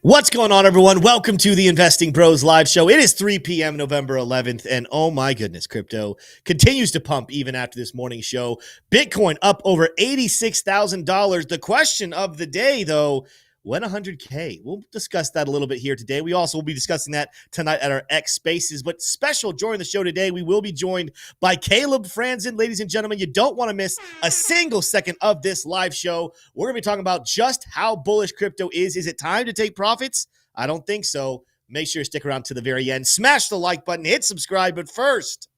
What's going on, everyone? Welcome to the Investing Bros live show. It is 3 p.m. November 11th, and oh my goodness, crypto continues to pump even after this morning show. Bitcoin up over $86,000. The question of the day, though, when 100K? We'll discuss that a little bit here today. We also will be discussing that tonight at our X Spaces. But special during the show today, we will be joined by Caleb Franzen. Ladies and gentlemen, you don't want to miss a single second of this live show. We're going to be talking about just how bullish crypto is. Is it time to take profits? I don't think so. Make sure you stick around to the very end. Smash the like button, hit subscribe. But first,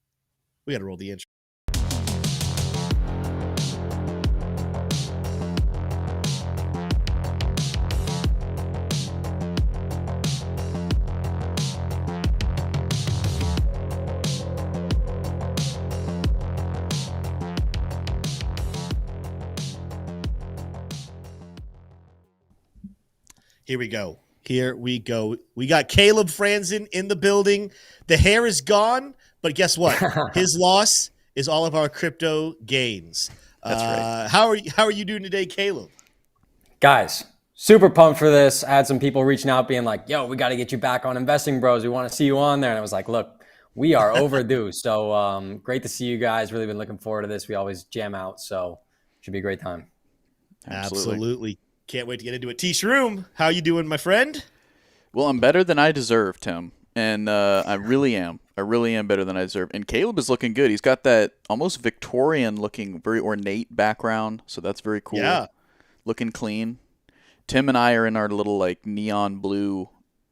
we got to roll the intro. Here we go. We got Caleb Franzen in the building. The hair is gone, but guess what? His loss is all of our crypto gains. That's right. How are you doing today, Caleb? Guys, super pumped for this. I had some people reaching out being like, yo, we got to get you back on Investing Bros. We want to see you on there. And I was like, look, we are overdue. So great to see you guys. Really been looking forward to this. We always jam out. So should be a great time. Absolutely. Can't wait to get into it. T-Shroom, how you doing, my friend? Well, I'm better than I deserve, Tim. And I really am. I really am better than I deserve. And Caleb is looking good. He's got that almost Victorian-looking, very ornate background. So that's very cool. Yeah. Looking clean. Tim and I are in our little like neon blue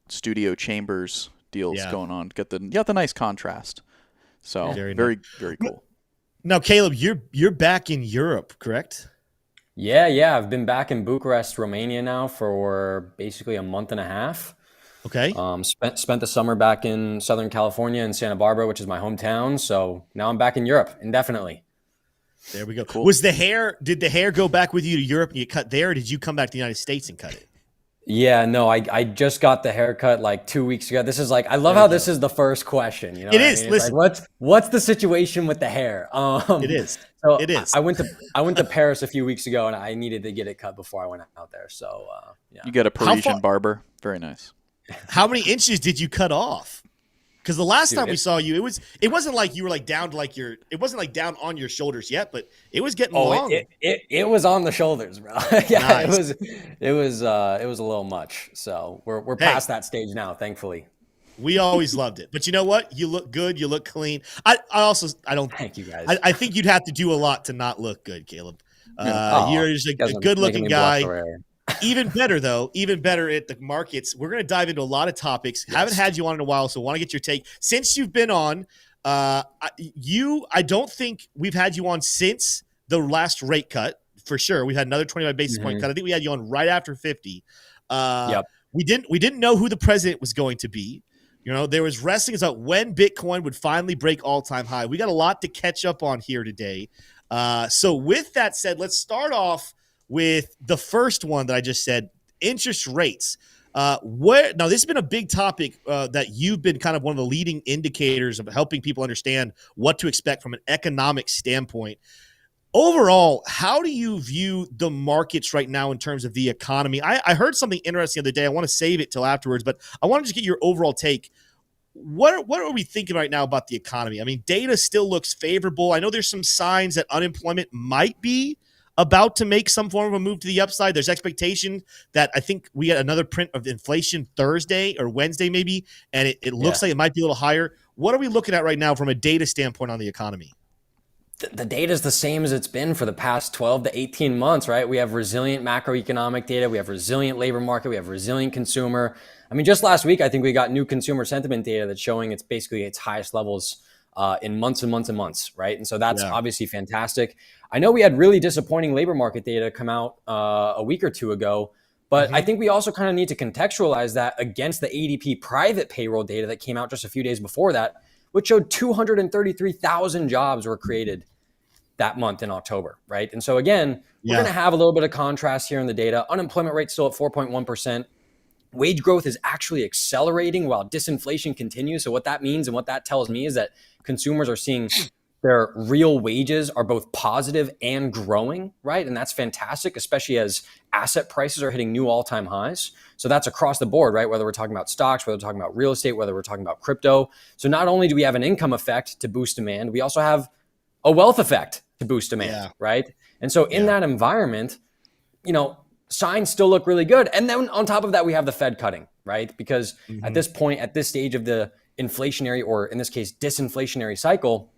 studio chambers deals going on. Got the nice contrast. So very cool. Now, Caleb, you're back in Europe, correct? Yeah. I've been back in Bucharest, Romania now for basically a month and a half. Okay. Spent the summer back in Southern California in Santa Barbara, which is my hometown. So now I'm back in Europe indefinitely. There we go. Cool. Did the hair go back with you to Europe and you cut there, or did you come back to the United States and cut it? Yeah, no, I just got the haircut like 2 weeks ago. This is like, I love how this is the first question. You know, it is. Listen, like, what's the situation with the hair? It is. So it is. I went to Paris a few weeks ago, and I needed to get it cut before I went out there. So yeah, you got a Parisian barber. Very nice. How many inches did you cut off? Because the last time we saw you, it wasn't like you were like down to like it wasn't like down on your shoulders yet, but it was getting long. It was on the shoulders, bro. Yeah, nice. it was a little much. So we're past that stage now, thankfully. We always loved it, but you know what? You look good. You look clean. I don't. Thank you guys. I think you'd have to do a lot to not look good, Caleb. You're just a good-looking guy. Even better at the markets. We're going to dive into a lot of topics. Yes. Haven't had you on in a while, so want to get your take. Since you've been on, I don't think we've had you on since the last rate cut, for sure. We've had another 25 basis point cut. I think we had you on right after 50. We didn't know who the president was going to be. You know, there was wrestling about when Bitcoin would finally break all-time high. We got a lot to catch up on here today. So with that said, let's start off with the first one that I just said, interest rates. Now, this has been a big topic that you've been kind of one of the leading indicators of helping people understand what to expect from an economic standpoint. Overall, how do you view the markets right now in terms of the economy? I heard something interesting the other day. I want to save it till afterwards, but I want to just get your overall take. What are we thinking right now about the economy? I mean, data still looks favorable. I know there's some signs that unemployment might be about to make some form of a move to the upside. There's expectation that I think we get another print of inflation Thursday or Wednesday maybe, and it looks like it might be a little higher. What are we looking at right now from a data standpoint on the economy? The data is the same as it's been for the past 12 to 18 months, right? We have resilient macroeconomic data. We have resilient labor market. We have resilient consumer. I mean, just last week, I think we got new consumer sentiment data that's showing it's basically its highest levels in months and months and months, right? And so that's obviously fantastic. I know we had really disappointing labor market data come out a week or two ago, but I think we also kind of need to contextualize that against the ADP private payroll data that came out just a few days before that, which showed 233,000 jobs were created that month in October, right? And so again, we're going to have a little bit of contrast here in the data. Unemployment rate still at 4.1%. Wage growth is actually accelerating while disinflation continues. So what that means and what that tells me is that consumers are seeing Their real wages are both positive and growing, right? And that's fantastic, especially as asset prices are hitting new all-time highs. So that's across the board, right? Whether we're talking about stocks, whether we're talking about real estate, whether we're talking about crypto. So not only do we have an income effect to boost demand, we also have a wealth effect to boost demand, right? And so in that environment, signs still look really good. And then on top of that, we have the Fed cutting, right? Because at this point, at this stage of the inflationary, or in this case, disinflationary cycle,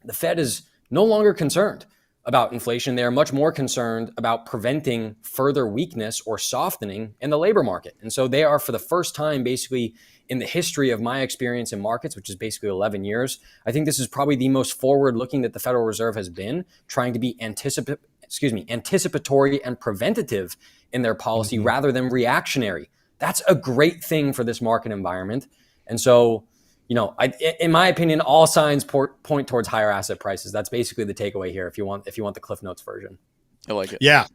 the Fed is no longer concerned about inflation. They are much more concerned about preventing further weakness or softening in the labor market. And so they are, for the first time, basically in the history of my experience in markets, which is basically 11 years, I think this is probably the most forward-looking that the Federal Reserve has been, trying to be anticipatory and preventative in their policy rather than reactionary. That's a great thing for this market environment. And so, in my opinion, all signs point towards higher asset prices. That's basically the takeaway here. If you want the Cliff Notes version. I like it. Yeah.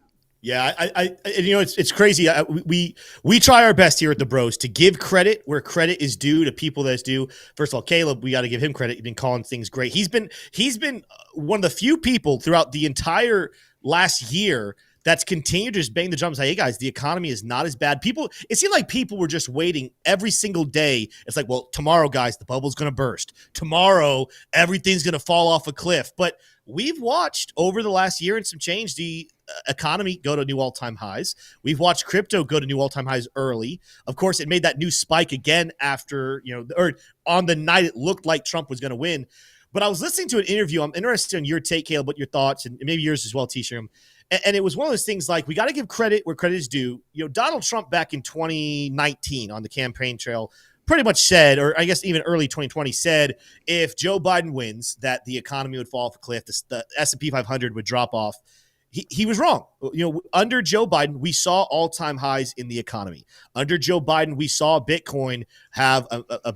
It's crazy. We try our best here at the Bros to give credit where credit is due to people that's due. First of all, Caleb, we got to give him credit. He's been calling things great. He's been one of the few people throughout the entire last year that's continued to just bang the drum and say, hey guys, the economy is not as bad. It seemed like people were just waiting every single day. It's like, well, tomorrow, guys, the bubble's going to burst. Tomorrow, everything's going to fall off a cliff. But we've watched over the last year and some change the economy go to new all-time highs. We've watched crypto go to new all-time highs early. Of course, it made that new spike again after, or on the night it looked like Trump was going to win. But I was listening to an interview. I'm interested in your take, Caleb, what your thoughts, and maybe yours as well, T-Shirt. And it was one of those things like, we got to give credit where credit is due. Donald Trump back in 2019 on the campaign trail pretty much said, or I guess even early 2020 said, if Joe Biden wins, that the economy would fall off a cliff, the S&P 500 would drop off. He was wrong. Under Joe Biden, we saw all-time highs in the economy. Under Joe Biden, we saw Bitcoin have a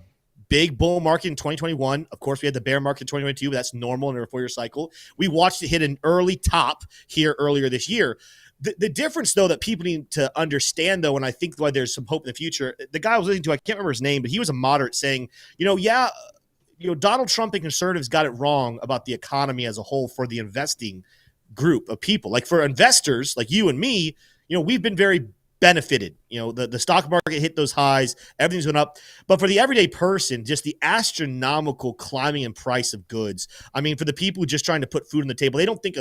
big bull market in 2021. Of course, we had the bear market in 2022, but that's normal in a 4-year cycle. We watched it hit an early top here earlier this year. The difference, though, that people need to understand, though, and I think why there's some hope in the future, the guy I was listening to, I can't remember his name, but he was a moderate saying, Donald Trump and conservatives got it wrong about the economy as a whole for the investing group of people. Like for investors like you and me, we've been very benefited. The stock market hit those highs, everything's going up. But for the everyday person, just the astronomical climbing in price of goods. I mean, for the people who just trying to put food on the table, they don't think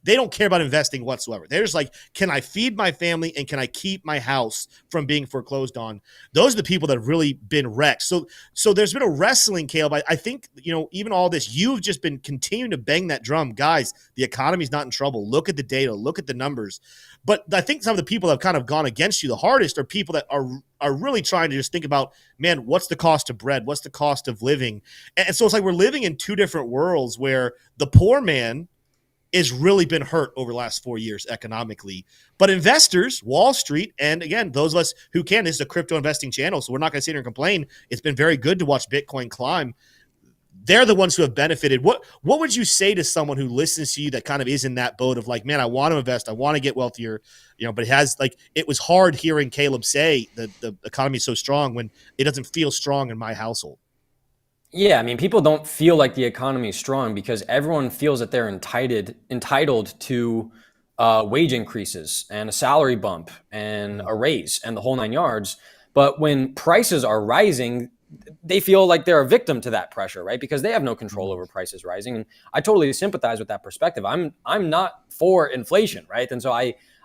they don't care about investing whatsoever. They're just like, can I feed my family and can I keep my house from being foreclosed on? Those are the people that have really been wrecked. So there's been a wrestling, Caleb. I think, even all this, you've just been continuing to bang that drum. Guys, the economy's not in trouble. Look at the data. Look at the numbers. But I think some of the people that have kind of gone against you the hardest are people that are really trying to just think about, man, what's the cost of bread? What's the cost of living? And so it's like we're living in two different worlds where the poor man has really been hurt over the last 4 years economically. But investors, Wall Street, and again, those of us who can, this is a crypto investing channel, so we're not going to sit here and complain. It's been very good to watch Bitcoin climb. They're the ones who have benefited. What would you say to someone who listens to you that kind of is in that boat of like, man, I want to invest, I want to get wealthier, but it was hard hearing Caleb say that the economy is so strong when it doesn't feel strong in my household. Yeah, I mean, people don't feel like the economy is strong because everyone feels that they're entitled to wage increases and a salary bump and a raise and the whole 9 yards. But when prices are rising, they feel like they're a victim to that pressure, right? Because they have no control over prices rising. And I totally sympathize with that perspective. I'm not for inflation, right? And so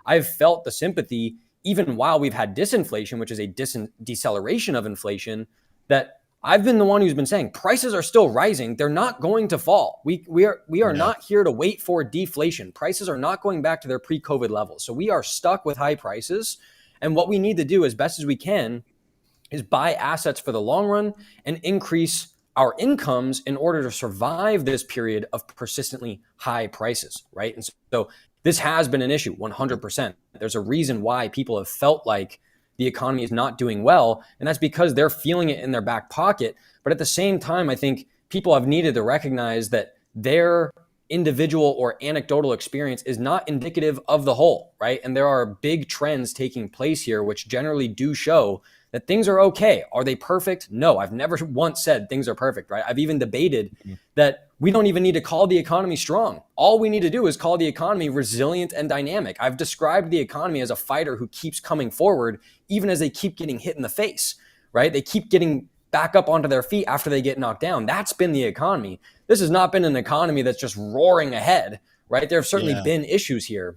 I've felt the sympathy even while we've had disinflation, which is a deceleration of inflation, that I've been the one who's been saying prices are still rising. They're not going to fall. We are not here to wait for deflation. Prices are not going back to their pre-COVID levels. So we are stuck with high prices. And what we need to do as best as we can is buy assets for the long run and increase our incomes in order to survive this period of persistently high prices, right? And so this has been an issue, 100%. There's a reason why people have felt like the economy is not doing well, and that's because they're feeling it in their back pocket. But at the same time, I think people have needed to recognize that their individual or anecdotal experience is not indicative of the whole, right? And there are big trends taking place here, which generally do show that things are okay. Are they perfect? No, I've never once said things are perfect, right? I've even debated that we don't even need to call the economy strong. All we need to do is call the economy resilient and dynamic. I've described the economy as a fighter who keeps coming forward, even as they keep getting hit in the face, right? They keep getting back up onto their feet after they get knocked down. That's been the economy. This has not been an economy that's just roaring ahead, right? There have certainly been issues here.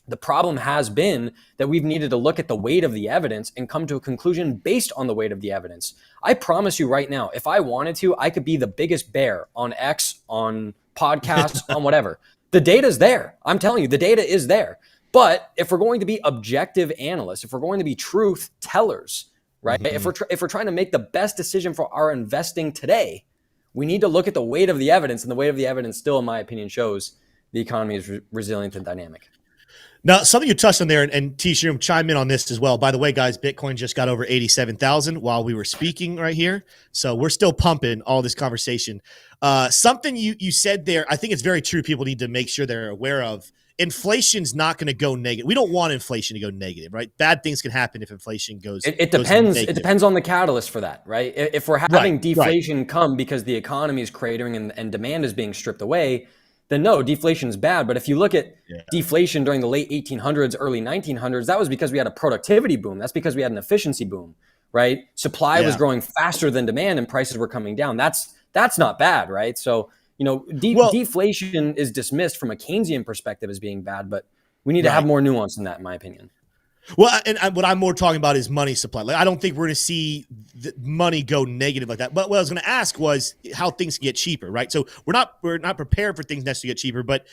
The problem has been that we've needed to look at the weight of the evidence and come to a conclusion based on the weight of the evidence. I promise you right now, if I wanted to, I could be the biggest bear on X, on podcasts, on whatever. The data's there. I'm telling you, the data is there. But if we're going to be objective analysts, if we're going to be truth tellers, right? If we're trying to make the best decision for our investing today, we need to look at the weight of the evidence, and the weight of the evidence still, in my opinion, shows the economy is resilient and dynamic. Now, something you touched on there, and T-Shroom, chime in on this as well. By the way, guys, Bitcoin just got over 87,000 while we were speaking right here. So we're still pumping all this conversation. Something you said there, I think it's very true. People need to make sure they're aware of. Inflation's not going to go negative. We don't want inflation to go negative, right? Bad things can happen if inflation goes. It depends. It depends on the catalyst for that, right? If we're having deflation come because the economy is cratering and demand is being stripped away, then no, deflation is bad. But if you look at deflation during the late 1800s, early 1900s, that was because we had a productivity boom. That's because we had an efficiency boom, right? Supply was growing faster than demand and prices were coming down. That's not bad, right? So, deflation is dismissed from a Keynesian perspective as being bad, but we need to have more nuance than that, in my opinion. Well, and what I'm more talking about is money supply. Like, I don't think we're going to see the money go negative like that. But what I was going to ask was how things can get cheaper, right? So we're not prepared for things necessarily to get cheaper. But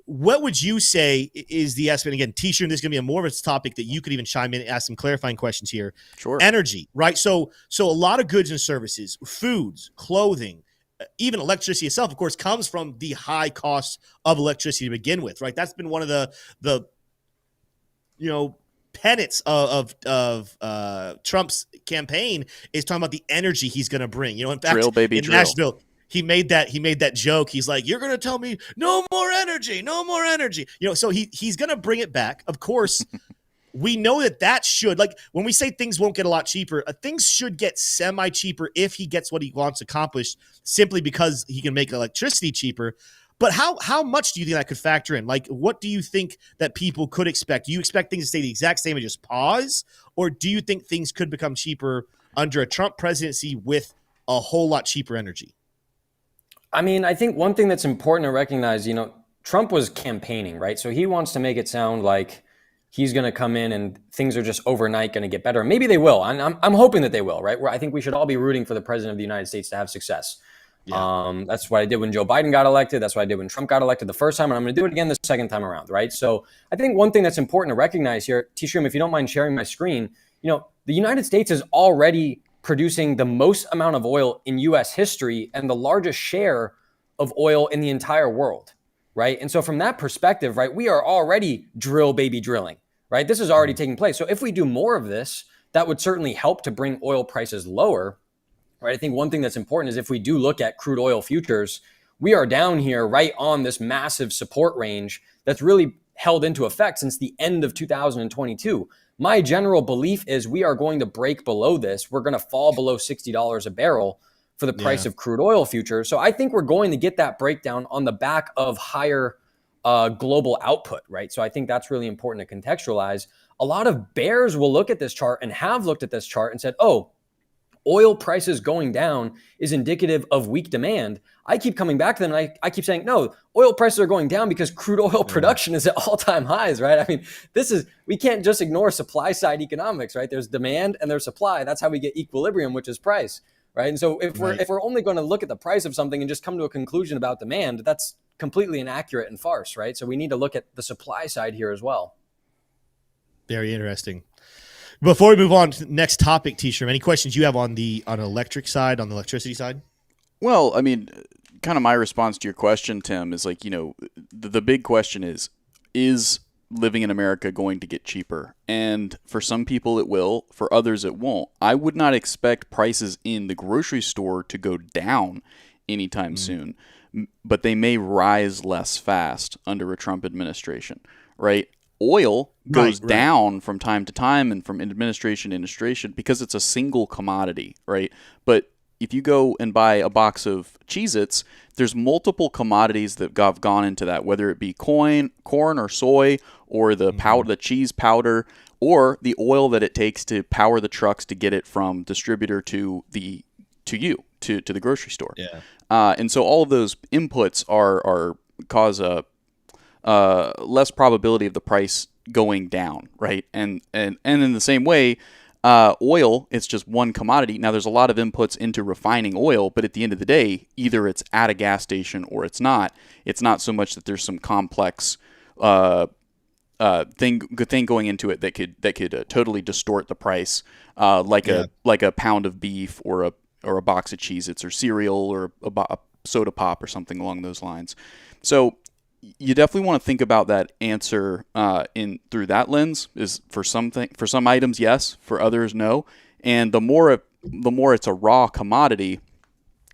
what would you say is the estimate? Again, T-Shirt, this is going to be more of a topic that you could even chime in and ask some clarifying questions here. Sure. Energy, right? So a lot of goods and services, foods, clothing, even electricity itself, of course, comes from the high cost of electricity to begin with, right? That's been one of the tenets of Trump's campaign is talking about the energy he's going to bring. In fact, in Nashville, he made that joke. He's like, "You're going to tell me no more energy, no more energy." So he's going to bring it back. Of course, we know that should, like, when we say things won't get a lot cheaper, things should get semi cheaper if he gets what he wants accomplished, simply because he can make electricity cheaper. But how much do you think that could factor in? Like, what do you think that people could expect? Do you expect things to stay the exact same and just pause? Or do you think things could become cheaper under a Trump presidency with a whole lot cheaper energy? I mean, I think one thing that's important to recognize, Trump was campaigning, right? So he wants to make it sound like he's going to come in and things are just overnight going to get better. Maybe they will. I'm hoping that they will, right? Where I think we should all be rooting for the president of the United States to have success. Yeah. That's what I did when Joe Biden got elected. That's what I did when Trump got elected the first time, and I'm going to do it again the second time around, right? So I think one thing that's important to recognize here, T-Shroom, if you don't mind sharing my screen, the United States is already producing the most amount of oil in U.S. history and the largest share of oil in the entire world, right? And so from that perspective, right, we are already drilling, right? This is already taking place. So if we do more of this, that would certainly help to bring oil prices lower. Right. I think one thing that's important is if we do look at crude oil futures, we are down here right on this massive support range that's really held into effect since the end of 2022. My general belief is we are going to break below this. We're going to fall below $60 a barrel for the price of crude oil futures. So I think we're going to get that breakdown on the back of higher global output, right? So I think that's really important to contextualize. A lot of bears will look at this chart and have looked at this chart and said, oh, oil prices going down is indicative of weak demand. I keep coming back to them and I keep saying, no, oil prices are going down because crude oil production is at all-time highs, right? I mean, we can't just ignore supply side economics, right? There's demand and there's supply. That's how we get equilibrium, which is price, right? And so if we're only going to look at the price of something and just come to a conclusion about demand, that's completely inaccurate and farce, right? So we need to look at the supply side here as well. Very interesting. Before we move on to the next topic, T-Shirt, any questions you have on the electric side, on the electricity side? Well, I mean, kind of my response to your question, Tim, is like, the big question is living in America going to get cheaper? And for some people it will, for others it won't. I would not expect prices in the grocery store to go down anytime soon, but they may rise less fast under a Trump administration, right? Oil goes down from time to time and from administration to administration because it's a single commodity, right? But if you go and buy a box of Cheez-Its, there's multiple commodities that have gone into that, whether it be corn or soy or the powder, the cheese powder, or the oil that it takes to power the trucks to get it from distributor to the grocery store. Yeah. And so all of those inputs are cause a less probability of the price going down, right? And in the same way, oil, it's just one commodity. Now, there's a lot of inputs into refining oil, but at the end of the day, either it's at a gas station or it's not. It's not so much that there's some complex thing going into it that could totally distort the price, like a pound of beef or a box of Cheez-Its or cereal or a soda pop or something along those lines. So you definitely want to think about that answer through that lens. Is for some items, yes. For others, no. And the more it's a raw commodity,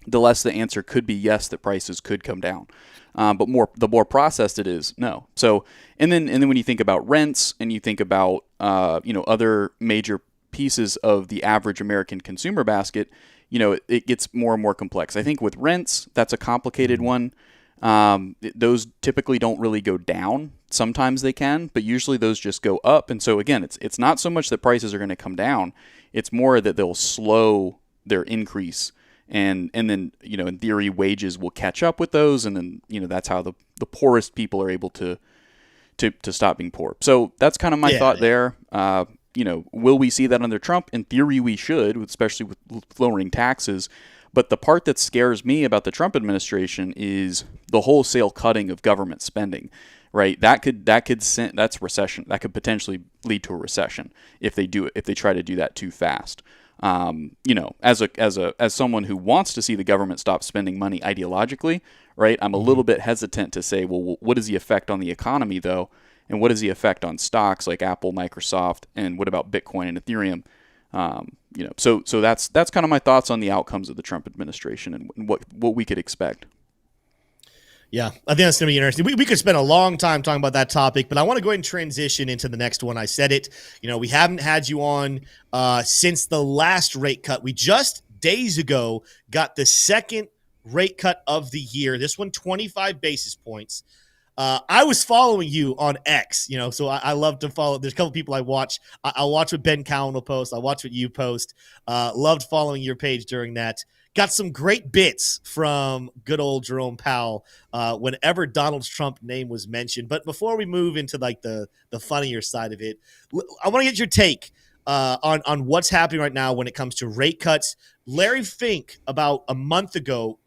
the less the answer could be yes, that prices could come down. But the more processed it is, no. So and then when you think about rents and you think about other major pieces of the average American consumer basket, it gets more and more complex. I think with rents, that's a complicated one. Those typically don't really go down. Sometimes they can, but usually those just go up. And so again, it's not so much that prices are going to come down. It's more that they'll slow their increase. And then, in theory, wages will catch up with those. And then, that's how the poorest people are able to stop being poor. So that's kind of my thought there. Will we see that under Trump? In theory, we should, especially with lowering taxes. But the part that scares me about the Trump administration is the wholesale cutting of government spending, right? That's recession. That could potentially lead to a recession if they try to do that too fast. As someone who wants to see the government stop spending money ideologically, right? I'm a little bit hesitant to say, well, what is the effect on the economy though? And what is the effect on stocks like Apple, Microsoft, and what about Bitcoin and Ethereum? So that's kind of my thoughts on the outcomes of the Trump administration and what we could expect. Yeah, I think that's going to be interesting. We could spend a long time talking about that topic, but I want to go ahead and transition into the next one. I said it, we haven't had you on since the last rate cut. We just days ago got the second rate cut of the year. This one, 25 basis points. I was following you on X, so I love to follow. There's a couple people I watch. I'll watch what Ben Cowan will post. I'll watch what you post. Loved following your page during that. Got some great bits from good old Jerome Powell whenever Donald Trump's name was mentioned. But before we move into like the funnier side of it, I want to get your take on what's happening right now when it comes to rate cuts. Larry Fink, about a month ago,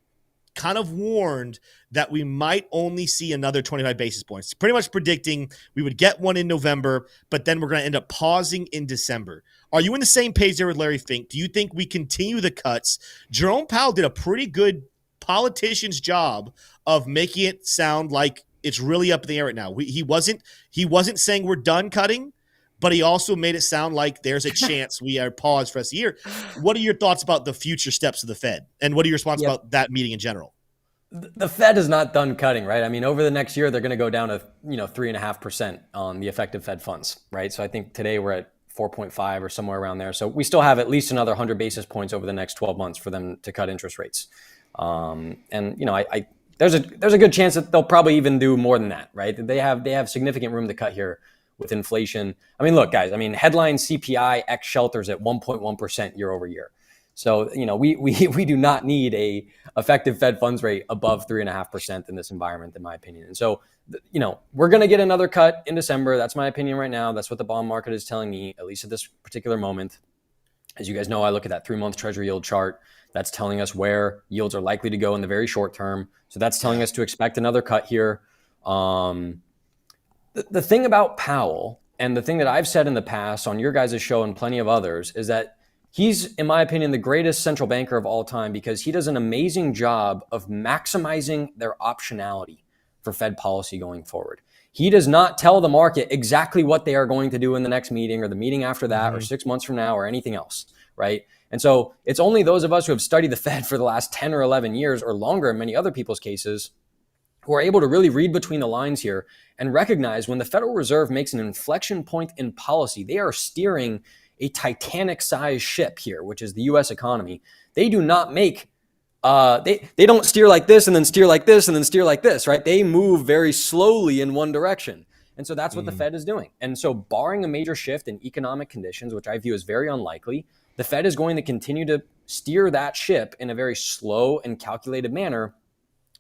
kind of warned that we might only see another 25 basis points, pretty much predicting we would get one in November, but then we're going to end up pausing in December. Are you in the same page there with Larry Fink? Do you think we continue the cuts? Jerome Powell did a pretty good politician's job of making it sound like it's really up in the air right now. He wasn't saying we're done cutting, but he also made it sound like there's a chance we are paused for the rest of the year. What are your thoughts about the future steps of the Fed? And what are your responses about that meeting in general? The Fed is not done cutting, right? I mean, over the next year, they're going to go down to 3.5% on the effective Fed funds, right? So I think today we're at 4.5 or somewhere around there. So we still have at least another 100 basis points over the next 12 months for them to cut interest rates. There's a good chance that they'll probably even do more than that, right? They have significant room to cut here with inflation. I mean, look, guys, headline CPI ex shelters at 1.1% year over year. So, we do not need a effective Fed funds rate above 3.5% in this environment, in my opinion. And so, we're going to get another cut in December. That's my opinion right now. That's what the bond market is telling me, at least at this particular moment. As you guys know, I look at that 3-month Treasury yield chart. That's telling us where yields are likely to go in the very short term. So that's telling us to expect another cut here. The thing about Powell, and the thing that I've said in the past on your guys' show and plenty of others, is that he's, in my opinion, the greatest central banker of all time because he does an amazing job of maximizing their optionality for Fed policy going forward. He does not tell the market exactly what they are going to do in the next meeting or the meeting after that or 6 months from now or anything else, right? And so it's only those of us who have studied the Fed for the last 10 or 11 years or longer in many other people's cases who are able to really read between the lines here and recognize when the Federal Reserve makes an inflection point in policy, they are steering a Titanic-sized ship here, which is the U.S. economy. They do not make they don't steer like this and then steer like this and then steer like this, right? They move very slowly in one direction. And so that's what the Fed is doing. And so barring a major shift in economic conditions, which I view as very unlikely, the Fed is going to continue to steer that ship in a very slow and calculated manner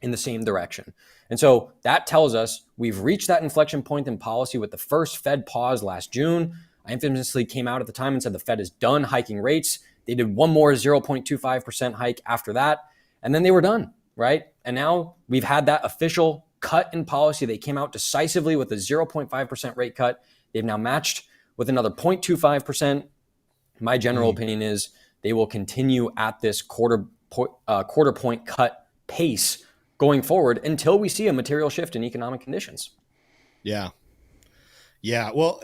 in the same direction. And so that tells us we've reached that inflection point in policy with the first Fed pause last June. I infamously came out at the time and said the Fed is done hiking rates. They did one more 0.25% hike after that, and then they were done, right? And now we've had that official cut in policy. They came out decisively with a 0.5% rate cut. They've now matched with another 0.25%. My general opinion is they will continue at this quarter point cut pace going forward until we see a material shift in economic conditions. Yeah. Well,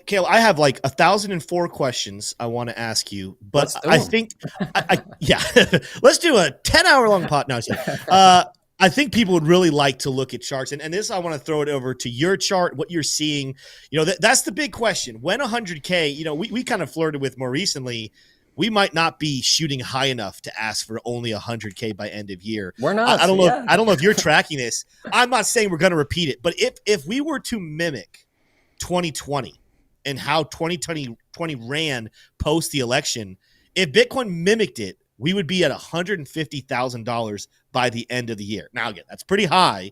Caleb, I have like 1,004 questions I want to ask you, but I think, let's do a 10-hour long pod. No, I think people would really like to look at charts, and this I want to throw it over to your chart, what you're seeing. That's the big question. When 100K, we kind of flirted with more recently. We might not be shooting high enough to ask for only 100K by end of year. We're not. I don't know. I don't know if you're tracking this. I'm not saying we're going to repeat it, but if we were to mimic 2020 and how 2020 ran post the election, if Bitcoin mimicked it, we would be at $150,000 by the end of the year. Now, again, that's pretty high,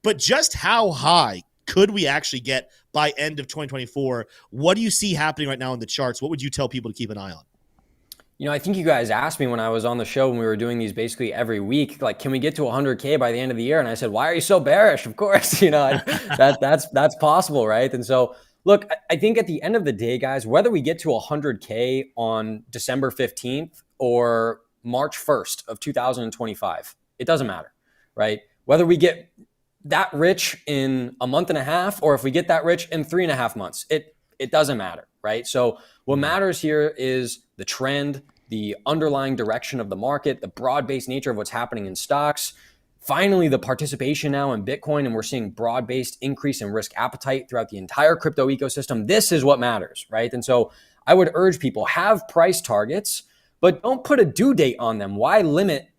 but just how high could we actually get by end of 2024? What do you see happening right now in the charts? What would you tell people to keep an eye on? I think you guys asked me when I was on the show when we were doing these basically every week, like, can we get to 100K by the end of the year? And I said, why are you so bearish? Of course, that's possible, right? And so, look, I think at the end of the day, guys, whether we get to 100K on December 15th or March 1st of 2025, it doesn't matter, right? Whether we get that rich in a month and a half or if we get that rich in 3.5 months, it doesn't matter, right? So what matters here is the trend, the underlying direction of the market, the broad-based nature of what's happening in stocks, finally the participation now in Bitcoin, and we're seeing broad-based increase in risk appetite throughout the entire crypto ecosystem. This is what matters, right? And so I would urge people, have price targets, but don't put a due date on them. Why limit,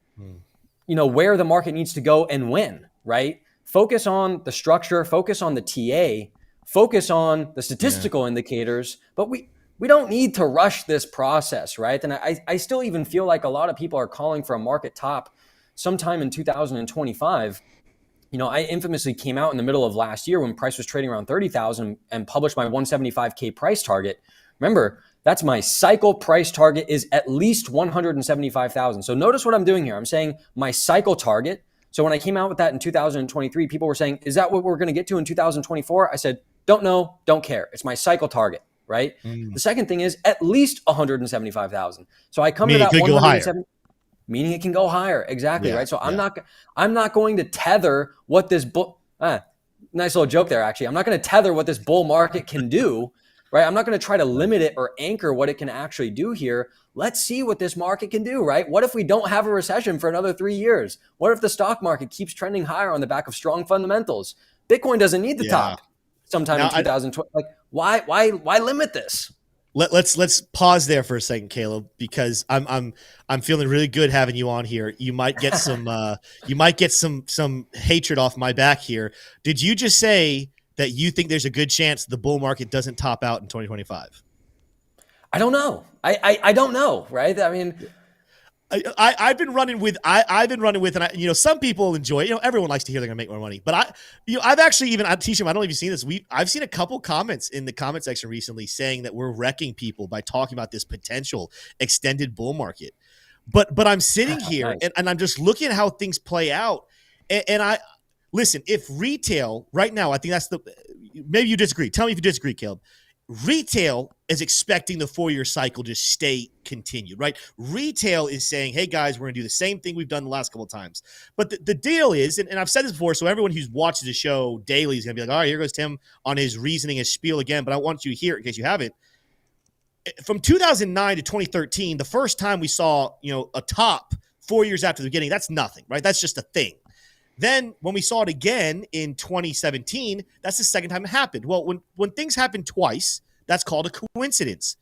where the market needs to go and when, right? Focus on the structure, focus on the TA, focus on the statistical indicators, but we don't need to rush this process, right? And I still even feel like a lot of people are calling for a market top sometime in 2025. I infamously came out in the middle of last year when price was trading around 30,000 and published my 175K price target. Remember, that's my cycle price target is at least 175,000. So notice what I'm doing here. I'm saying my cycle target. So when I came out with that in 2023, people were saying, is that what we're going to get to in 2024? I said, don't know, don't care. It's my cycle target. Right. The second thing is at least 175,000. So I come to that 170, meaning it can go higher. Exactly. Right. So I'm not going to tether what this nice little joke there. Actually, I'm not going to tether what this bull market can do. Right. I'm not going to try to limit it or anchor what it can actually do here. Let's see what this market can do. Right. What if we don't have a recession for another 3 years? What if the stock market keeps trending higher on the back of strong fundamentals? Bitcoin doesn't need the top sometime in 2020. Like, why limit this? Let's pause there for a second, Caleb, because I'm feeling really good having you on here. You might get some hatred off my back here. Did you just say that you think there's a good chance the bull market doesn't top out in 2025? I don't know. I don't know, right? I mean, I've been running with, and some people enjoy it. Everyone likes to hear they're gonna make more money, but I've actually even, T-Sham, I don't know if you've seen this. I've seen a couple comments in the comment section recently saying that we're wrecking people by talking about this potential extended bull market. But I'm sitting here and I'm just looking at how things play out. And I listen, if retail right now, I think maybe you disagree. Tell me if you disagree, Caleb. Retail is expecting the 4-year cycle to stay continued, right? Retail is saying, hey, guys, we're going to do the same thing we've done the last couple of times. But the deal is, and I've said this before, so everyone who watches the show daily is going to be like, all right, here goes Tim on his reasoning, his spiel again, but I want you to hear it in case you haven't. From 2009 to 2013, the first time we saw, a top 4 years after the beginning, that's nothing, right? That's just a thing. Then when we saw it again in 2017, that's the second time it happened. Well, when things happen twice, that's called a coincidence.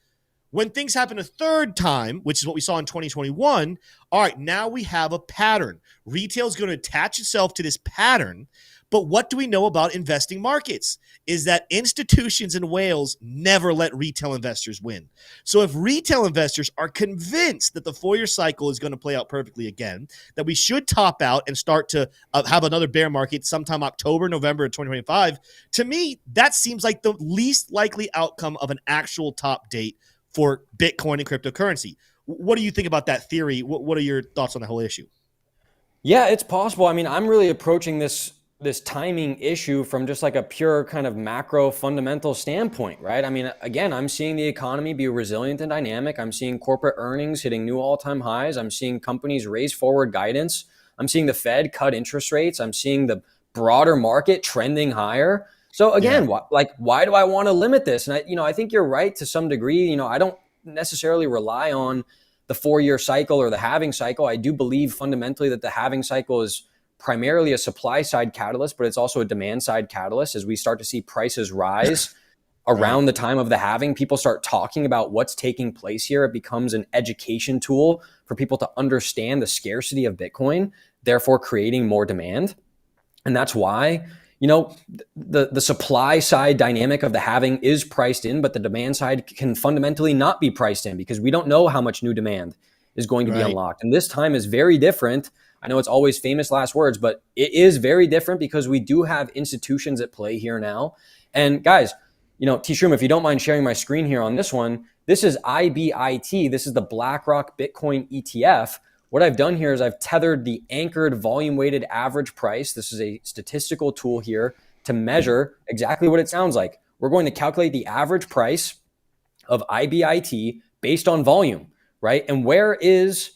When things happen a third time, which is what we saw in 2021, all right, now we have a pattern. Retail is going to attach itself to this pattern. But what do we know about investing markets? Is that institutions and whales never let retail investors win. So if retail investors are convinced that the 4-year cycle is going to play out perfectly again, that we should top out and start to have another bear market sometime October, November of 2025, to me, that seems like the least likely outcome of an actual top date for Bitcoin and cryptocurrency. What do you think about that theory? What are your thoughts on the whole issue? Yeah, it's possible. I mean, I'm really approaching this timing issue from just like a pure kind of macro fundamental standpoint, right? I mean, again, I'm seeing the economy be resilient and dynamic. I'm seeing corporate earnings hitting new all-time highs. I'm seeing companies raise forward guidance. I'm seeing the Fed cut interest rates. I'm seeing the broader market trending higher. So again, why do I want to limit this? And I think you're right to some degree. I don't necessarily rely on the 4-year cycle or the halving cycle. I do believe fundamentally that the halving cycle is primarily a supply side catalyst, but it's also a demand side catalyst. As we start to see prices rise around the time of the halving, people start talking about what's taking place here. It becomes an education tool for people to understand the scarcity of Bitcoin, therefore creating more demand. And that's why, the supply side dynamic of the halving is priced in, but the demand side can fundamentally not be priced in because we don't know how much new demand is going to be unlocked. And this time is very different. I know it's always famous last words, but it is very different because we do have institutions at play here now. And guys, T-Shroom, if you don't mind sharing my screen here on this one, this is IBIT. This is the BlackRock Bitcoin ETF. What I've done here is I've tethered the anchored volume weighted average price. This is a statistical tool here to measure exactly what it sounds like. We're going to calculate the average price of IBIT based on volume, right? And where is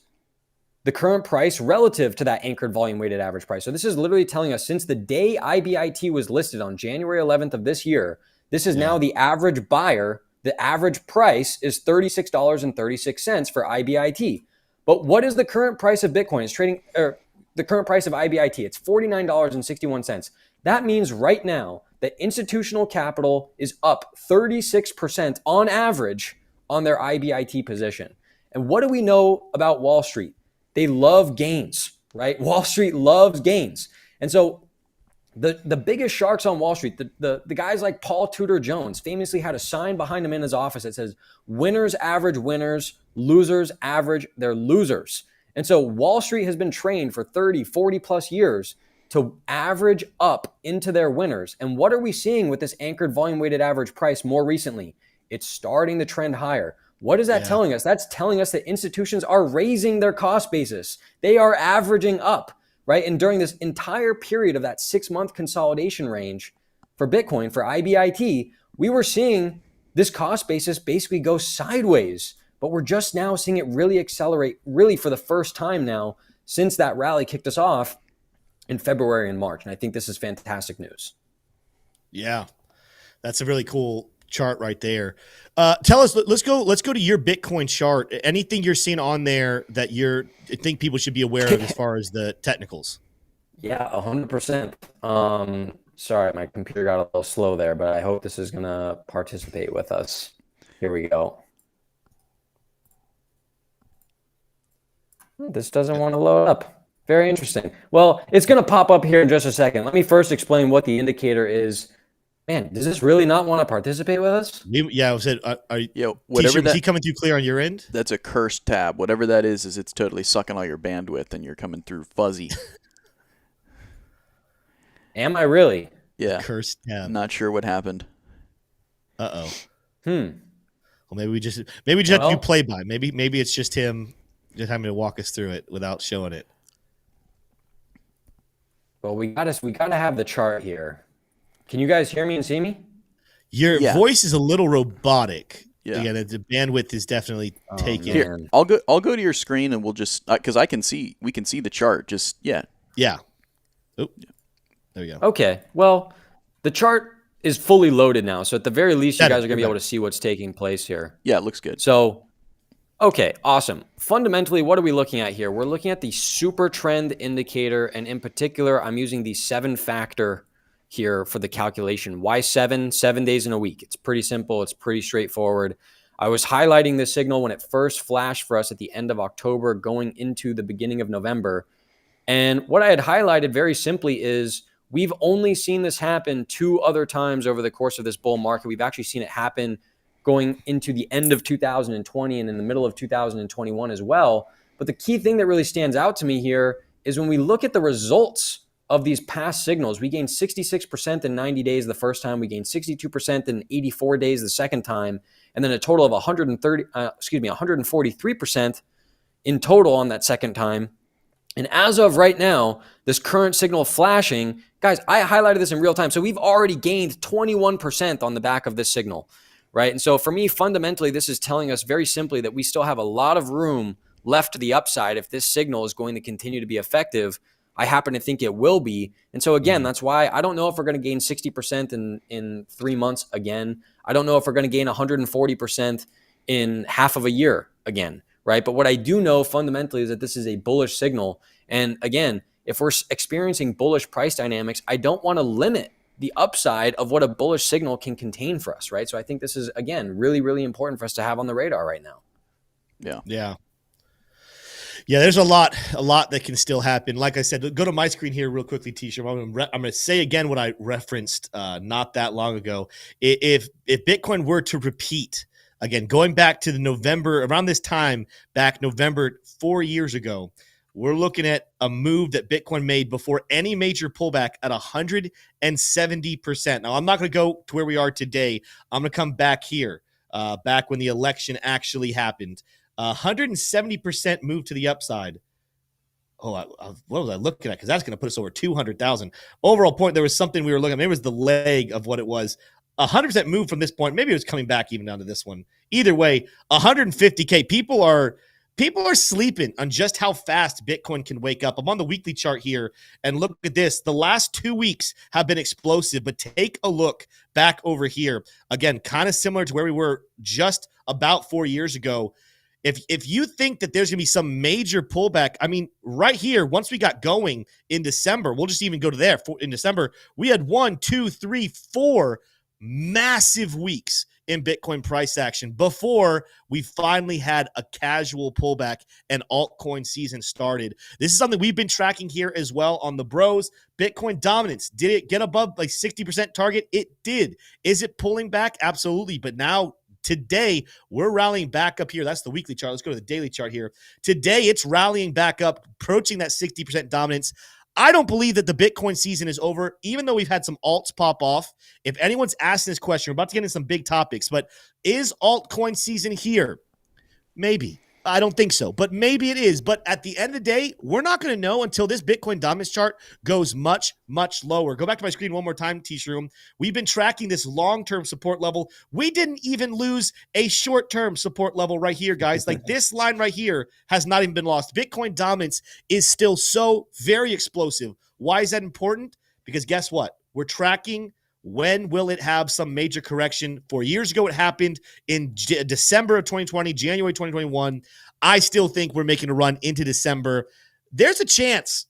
the current price relative to that anchored volume weighted average price? So this is literally telling us since the day IBIT was listed on January 11th of this year, this is now the average buyer. The average price is $36.36 for IBIT. But what is the current price of Bitcoin? It's trading, or the current price of IBIT. It's $49.61. That means right now that institutional capital is up 36% on average on their IBIT position. And what do we know about Wall Street? They love gains, right? Wall Street loves gains. And so the biggest sharks on Wall Street, the guys like Paul Tudor Jones famously had a sign behind him in his office that says, winners average winners, losers average their losers. And so Wall Street has been trained for 30, 40 plus years to average up into their winners. And what are we seeing with this anchored volume weighted average price more recently? It's starting to trend higher. What is that telling us? That's telling us that institutions are raising their cost basis. They are averaging up, right? And during this entire period of that 6-month consolidation range for Bitcoin, for IBIT, we were seeing this cost basis basically go sideways, but we're just now seeing it really accelerate, really for the first time now since that rally kicked us off in February and March. And I think this is fantastic news. Yeah, that's a really cool chart right there. Tell us, let's go to your Bitcoin chart. Anything you're seeing on there that you think people should be aware of as far as the technicals? Yeah, 100%. Sorry, my computer got a little slow there, but I hope this is going to participate with us. Here we go. This doesn't want to load up. Very interesting. Well, it's going to pop up here in just a second. Let me first explain what the indicator is. Man, does this really not want to participate with us? Yeah, I said, whatever is he coming through clear on your end? That's a cursed tab. Whatever that is it's totally sucking all your bandwidth and you're coming through fuzzy. Am I really? Yeah. Cursed tab. Not sure what happened. Uh-oh. Well, maybe we just have to do play-by. Maybe it's just him just having to walk us through it without showing it. Well, we gotta have the chart here. Can you guys hear me and see me? Your voice is a little robotic. Yeah. Again, the bandwidth is definitely taken. Here, I'll go to your screen and we'll just because we can see the chart. Yeah. Oh, there we go. Okay. Well, the chart is fully loaded now, so at the very least, you guys are gonna be able to see what's taking place here. Yeah, it looks good. So, Okay, awesome. Fundamentally, what are we looking at here? We're looking at the super trend indicator, and in particular, I'm using the 7-factor here for the calculation. Why 7? 7 days in a week. It's pretty simple. It's pretty straightforward. I was highlighting this signal when it first flashed for us at the end of October going into the beginning of November. And what I had highlighted very simply is we've only seen this happen 2 other times over the course of this bull market. We've actually seen it happen going into the end of 2020 and in the middle of 2021 as well. But the key thing that really stands out to me here is when we look at the results of these past signals, we gained 66% in 90 days the first time, we gained 62% in 84 days the second time, and then a total of 143% in total on that second time. And as of right now, this current signal flashing, guys, I highlighted this in real time. So we've already gained 21% on the back of this signal, right? And so for me, fundamentally, this is telling us very simply that we still have a lot of room left to the upside if this signal is going to continue to be effective. I happen to think it will be. And so again, that's why I don't know if we're going to gain 60% in 3 months again. I don't know if we're going to gain 140% in half of a year again. Right. But what I do know fundamentally is that this is a bullish signal. And again, if we're experiencing bullish price dynamics, I don't want to limit the upside of what a bullish signal can contain for us. Right. So I think this is, again, really, really important for us to have on the radar right now. Yeah. There's a lot that can still happen. Like I said, go to my screen here real quickly, T-shirt. I'm going to say again what I referenced not that long ago. If Bitcoin were to repeat, again, going back to the November, around this time, back November 4 years ago, we're looking at a move that Bitcoin made before any major pullback at 170%. Now, I'm not going to go to where we are today. I'm going to come back here, back when the election actually happened. 170% move to the upside. What was I looking at? Because that's going to put us over 200,000. Overall point, there was something we were looking at. Maybe it was the leg of what it was. 100% move from this point. Maybe it was coming back even down to this one. Either way, 150K. People are sleeping on just how fast Bitcoin can wake up. I'm on the weekly chart here, and look at this. The last 2 weeks have been explosive, but take a look back over here. Again, kind of similar to where we were just about 4 years ago. If you think that there's going to be some major pullback, I mean, right here, once we got going in December, we'll just even go to there. In December, we had 1, 2, 3, 4 massive weeks in Bitcoin price action before we finally had a casual pullback and altcoin season started. This is something we've been tracking here as well on the bros. Bitcoin dominance. Did it get above like 60% target? It did. Is it pulling back? Absolutely. But now today, we're rallying back up here. That's the weekly chart. Let's go to the daily chart here. Today, it's rallying back up, approaching that 60% dominance. I don't believe that the Bitcoin season is over, even though we've had some alts pop off. If anyone's asking this question, we're about to get into some big topics, but is altcoin season here? Maybe. I don't think so, but maybe it is. But at the end of the day, we're not going to know until this Bitcoin dominance chart goes much, much lower. Go back to my screen one more time, T-Shroom. We've been tracking this long-term support level. We didn't even lose a short-term support level right here, guys. Like this line right here has not even been lost. Bitcoin dominance is still so very explosive. Why is that important? Because guess what? We're tracking when will it have some major correction. 4 years ago, it happened in December of 2020, January 2021. I still think we're making a run into December. There's a chance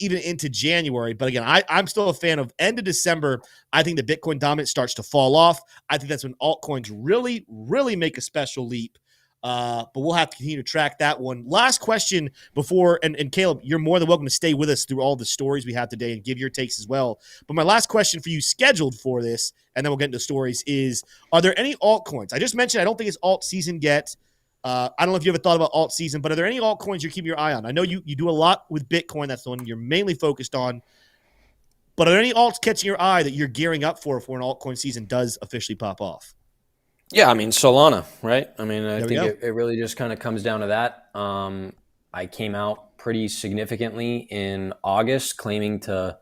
even into January. But again, I'm still a fan of end of December. I think the Bitcoin dominance starts to fall off. I think that's when altcoins really, really make a special leap. But we'll have to continue to track that one. Last question before, and Caleb, you're more than welcome to stay with us through all the stories we have today and give your takes as well. But my last question for you scheduled for this, and then we'll get into stories, is are there any altcoins? I just mentioned I don't think it's alt season yet. I don't know if you ever thought about alt season, but are there any altcoins you're keeping your eye on? I know you do a lot with Bitcoin. That's the one you're mainly focused on. But are there any alts catching your eye that you're gearing up for an altcoin season does officially pop off? Yeah, I mean, Solana, right? I mean, I think it really just kind of comes down to that. I came out pretty significantly in August claiming to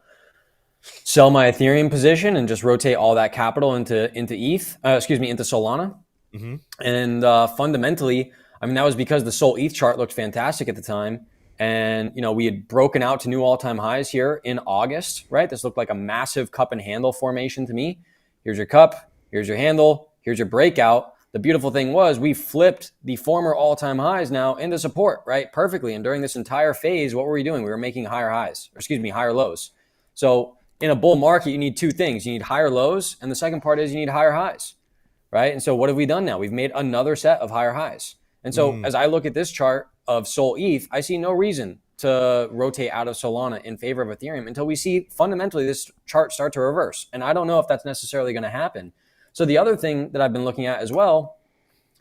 sell my Ethereum position and just rotate all that capital into Solana. Mm-hmm. And fundamentally, I mean, that was because the Sol ETH chart looked fantastic at the time. And, you know, we had broken out to new all-time highs here in August, right? This looked like a massive cup and handle formation to me. Here's your cup. Here's your handle. Here's your breakout. the beautiful thing was we flipped the former all-time highs now into support, right? Perfectly. And during this entire phase, what were we doing? We were making higher lows. So in a bull market, you need two things. You need higher lows, and the second part is you need higher highs, right? And so what have we done now? We've made another set of higher highs. And so as I look at this chart of Sol ETH, I see no reason to rotate out of Solana in favor of Ethereum until we see fundamentally this chart start to reverse. And I don't know if that's necessarily going to happen. So the other thing that I've been looking at as well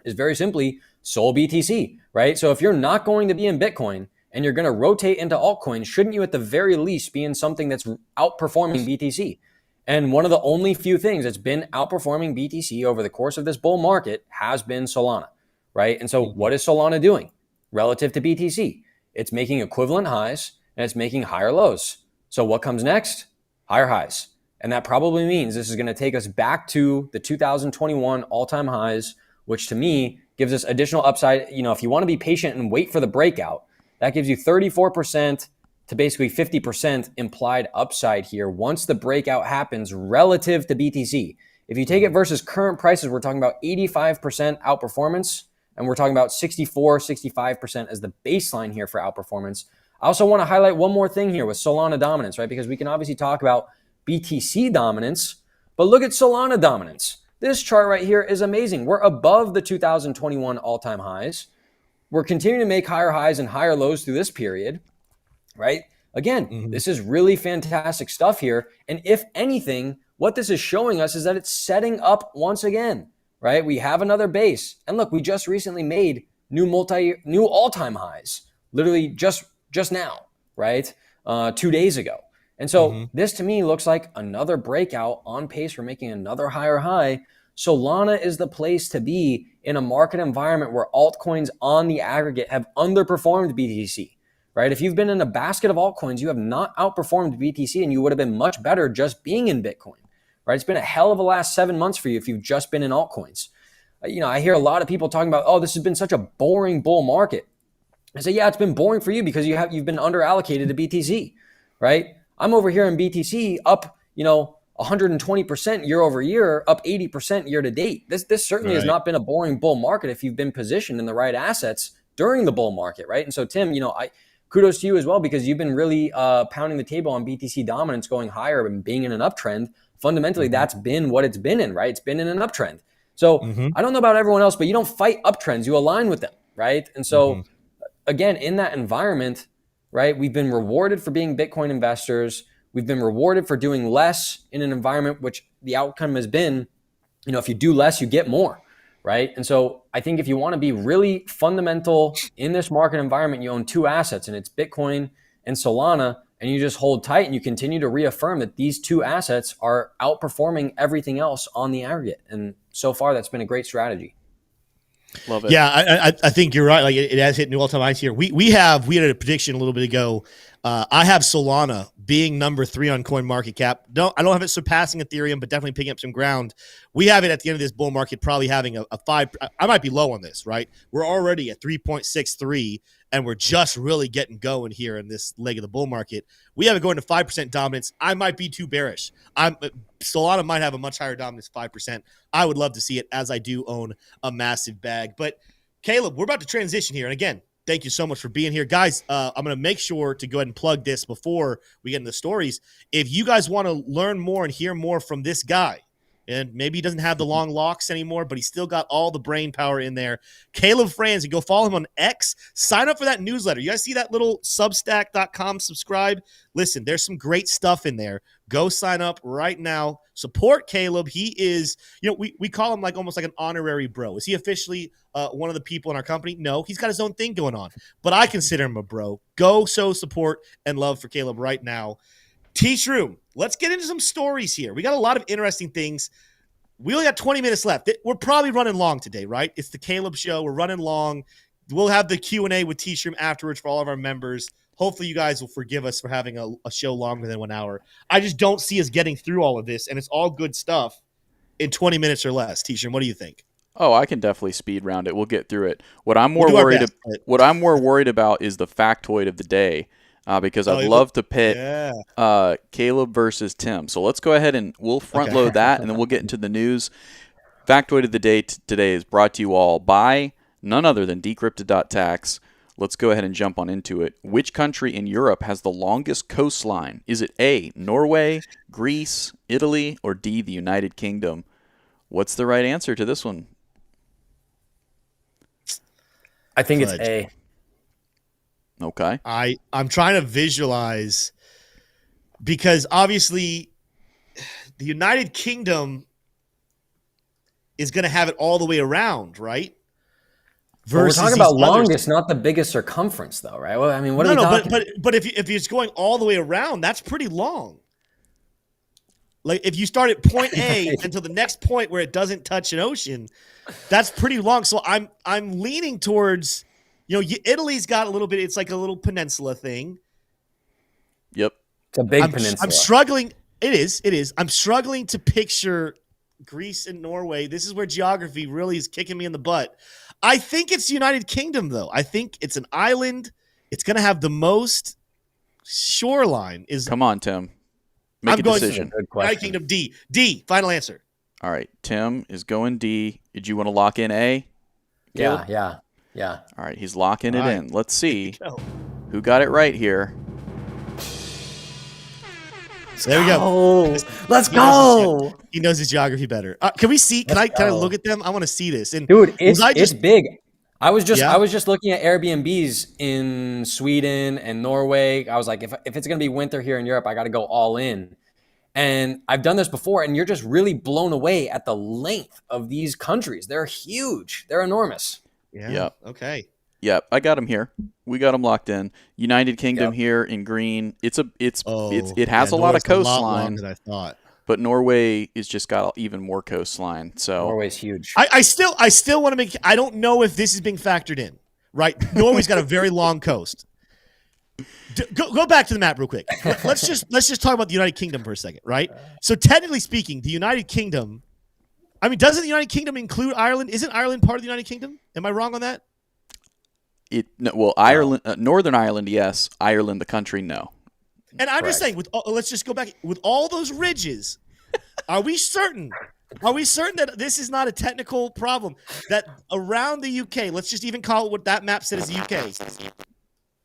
is very simply Sol BTC, right? So if you're not going to be in Bitcoin and you're going to rotate into altcoins, shouldn't you at the very least be in something that's outperforming BTC? And one of the only few things that's been outperforming BTC over the course of this bull market has been Solana, right? And so what is Solana doing relative to BTC? It's making equivalent highs and it's making higher lows. So what comes next? Higher highs. And that probably means this is going to take us back to the 2021 all-time highs, which to me gives us additional upside. You know, if you want to be patient and wait for the breakout, that gives you 34% to basically 50% implied upside here once the breakout happens relative to BTC. If you take it versus current prices, we're talking about 85% outperformance, and we're talking about 64, 65% as the baseline here for outperformance. I also want to highlight one more thing here with Solana dominance, right? Because we can obviously talk about BTC dominance, but look at Solana dominance. This chart right here is amazing. We're above the 2021 all-time highs. We're continuing to make higher highs and higher lows through this period, right? Again, this is really fantastic stuff here. And if anything, what this is showing us is that it's setting up once again, right? We have another base. And look, we just recently made new all-time highs, literally just now, right? 2 days ago. And so this to me looks like another breakout on pace for making another higher high. Solana is the place to be in a market environment where altcoins on the aggregate have underperformed BTC, right? If you've been in a basket of altcoins, you have not outperformed BTC and you would have been much better just being in Bitcoin, right? It's been a hell of a last 7 months for you if you've just been in altcoins. You know, I hear a lot of people talking about, oh, this has been such a boring bull market. I say, yeah, it's been boring for you because you've been under allocated to BTC, right? I'm over here in BTC up, 120% year over year, up 80% year to date. This certainly has not been a boring bull market if you've been positioned in the right assets during the bull market, right? And so, Tim, I kudos to you as well because you've been really pounding the table on BTC dominance going higher and being in an uptrend. Fundamentally, that's been what it's been in, right? It's been in an uptrend. So I don't know about everyone else, but you don't fight uptrends. You align with them, right? And so, again, in that environment, right, we've been rewarded for being Bitcoin investors. We've been rewarded for doing less in an environment which the outcome has been, if you do less, you get more, right? And so I think if you want to be really fundamental in this market environment, you own two assets, and it's Bitcoin and Solana, and you just hold tight and you continue to reaffirm that these two assets are outperforming everything else on the aggregate. And so far, that's been a great strategy. Love it. Yeah, I think you're right. Like it has hit new all-time highs here. We had a prediction a little bit ago. I have Solana being number 3 on CoinMarketCap. I don't have it surpassing Ethereum, but definitely picking up some ground. We have it at the end of this bull market probably having a 5. I might be low on this, right? We're already at 3.63, and we're just really getting going here in this leg of the bull market. We have it going to 5% dominance. I might be too bearish. Solana might have a much higher dominance, 5%. I would love to see it, as I do own a massive bag. But Caleb, we're about to transition here, and again, thank you so much for being here. Guys, I'm going to make sure to go ahead and plug this before we get into the stories. If you guys want to learn more and hear more from this guy, and maybe he doesn't have the long locks anymore, but he's still got all the brain power in there, Caleb Franzen, go follow him on X. Sign up for that newsletter. You guys see that little substack.com subscribe? Listen, there's some great stuff in there. Go sign up right now. Support Caleb. He is, we call him almost like an honorary bro. Is he officially one of the people in our company? No, he's got his own thing going on, but I consider him a bro. Go show support and love for Caleb right now. Teach Room, let's get into some stories here. We got a lot of interesting things. We only got 20 minutes left. We're probably running long today, right? It's the Caleb Show. We're running long. We'll have the Q&A with Teach Room afterwards for all of our members. Hopefully you guys will forgive us for having a show longer than 1 hour. I just don't see us getting through all of this, and it's all good stuff in 20 minutes or less. Teach Room, what do you think? Oh, I can definitely speed round it. We'll get through it. What I'm more worried about is the factoid of the day. Because I'd love to pit Caleb versus Tim. So let's go ahead and we'll front load that, and then we'll get into the news. Factoid of the day today is brought to you all by none other than Decrypted.tax. Let's go ahead and jump on into it. Which country in Europe has the longest coastline? Is it A, Norway, Greece, Italy, or D, the United Kingdom? What's the right answer to this one? I think it's A. Okay. I'm trying to visualize, because obviously the United Kingdom is going to have it all the way around, right? We're talking about longest, not the biggest circumference, though, right? Well, I mean, what are we talking? But if it's going all the way around, that's pretty long. Like if you start at point A until the next point where it doesn't touch an ocean, that's pretty long. So I'm leaning towards, Italy's got a little bit. It's like a little peninsula thing. Yep, it's a big peninsula. I'm struggling. It is. I'm struggling to picture Greece and Norway. This is where geography really is kicking me in the butt. I think it's United Kingdom, though. I think it's an island. It's going to have the most shoreline. Come on, Tim. Make a decision. United Kingdom, D. D, final answer. All right. Tim is going D. Did you want to lock in A? Yeah. All right. He's locking it in. Let's see who got it right here. There we go. Let's go. He knows his geography better. Can we see? Can I look at them? I want to see this. And dude, it's big. I was just looking at Airbnbs in Sweden and Norway. I was like, if it's gonna be winter here in Europe, I got to go all in. And I've done this before, and you're just really blown away at the length of these countries. They're huge. They're enormous. Yeah. Yep. Okay. Yep, I got them here. We got them locked in. United Kingdom here in green. It has a lot of coastline. A lot longer than I thought. But Norway is just got even more coastline. So Norway's huge. I still want to make. I don't know if this is being factored in. Right, Norway's got a very long coast. Go back to the map real quick. Let's just talk about the United Kingdom for a second. Right. So technically speaking, the United Kingdom. I mean, doesn't the United Kingdom include Ireland? Isn't Ireland part of the United Kingdom? Am I wrong on that? Ireland, Northern Ireland, yes. Ireland, the country, no. And I'm just saying, let's just go back with all those ridges. Are we certain? Are we certain that this is not a technical problem? That around the UK, let's just even call it what that map said is the UK.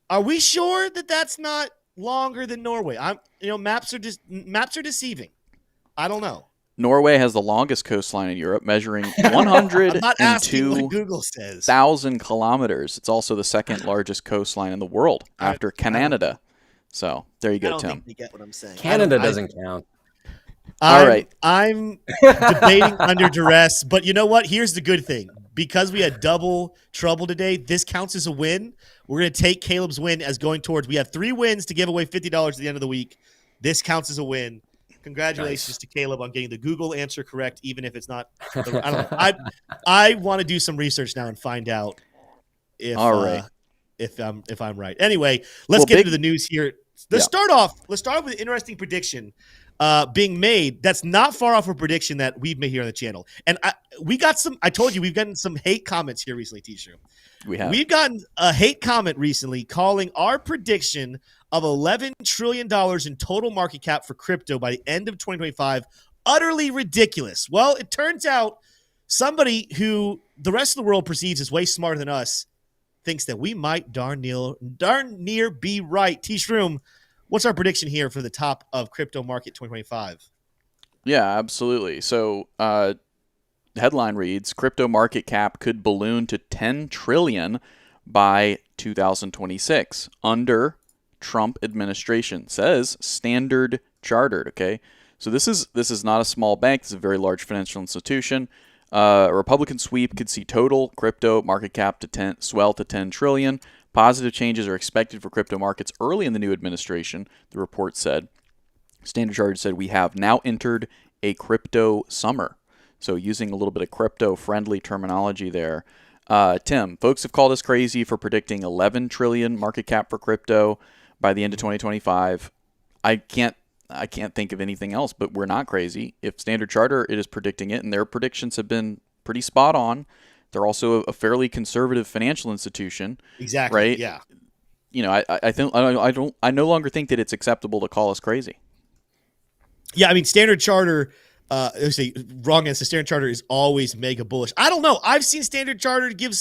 Are we sure that that's not longer than Norway? Maps are deceiving. I don't know. Norway has the longest coastline in Europe, measuring 102,000 kilometers. It's also the second largest coastline in the world after Canada. So there you go, Tim. I don't think you get what I'm saying. Canada doesn't count. All right. I'm debating under duress, but you know what? Here's the good thing. Because we had double trouble today, this counts as a win. We're going to take Caleb's win as going towards. We have 3 wins to give away $50 at the end of the week. This counts as a win. Congratulations to Caleb on getting the Google answer correct, even if it's not. I don't know. I want to do some research now and find out if I'm right. Anyway, let's get into the news here. Let's start off with an interesting prediction being made. That's not far off a prediction that we've made here on the channel. And I told you we've gotten some hate comments here recently, T-Shrew. We've gotten a hate comment recently calling our prediction of $11 trillion in total market cap for crypto by the end of 2025 utterly ridiculous. Well, it turns out somebody who the rest of the world perceives as way smarter than us thinks that we might darn near be right. T-Shroom, what's our prediction here for the top of crypto market 2025? Yeah, absolutely. So headline reads, crypto market cap could balloon to 10 trillion by 2026 under Trump administration, says Standard Chartered. Okay, so this is not a small bank. This is a very large financial institution. A Republican sweep could see total crypto market cap swell to 10 trillion. Positive changes are expected for crypto markets early in the new administration, the report said. Standard Chartered said we have now entered a crypto summer. So using a little bit of crypto-friendly terminology there. Tim, folks have called us crazy for predicting 11 trillion market cap for crypto by the end of 2025. I can't think of anything else, but we're not crazy. If Standard Chartered is predicting it, and their predictions have been pretty spot on, they're also a fairly conservative financial institution. Exactly. Right? Yeah. I no longer think that it's acceptable to call us crazy. Yeah, I mean, Standard Chartered wrong answer. Standard Chartered is always mega bullish. I don't know. I've seen Standard Chartered give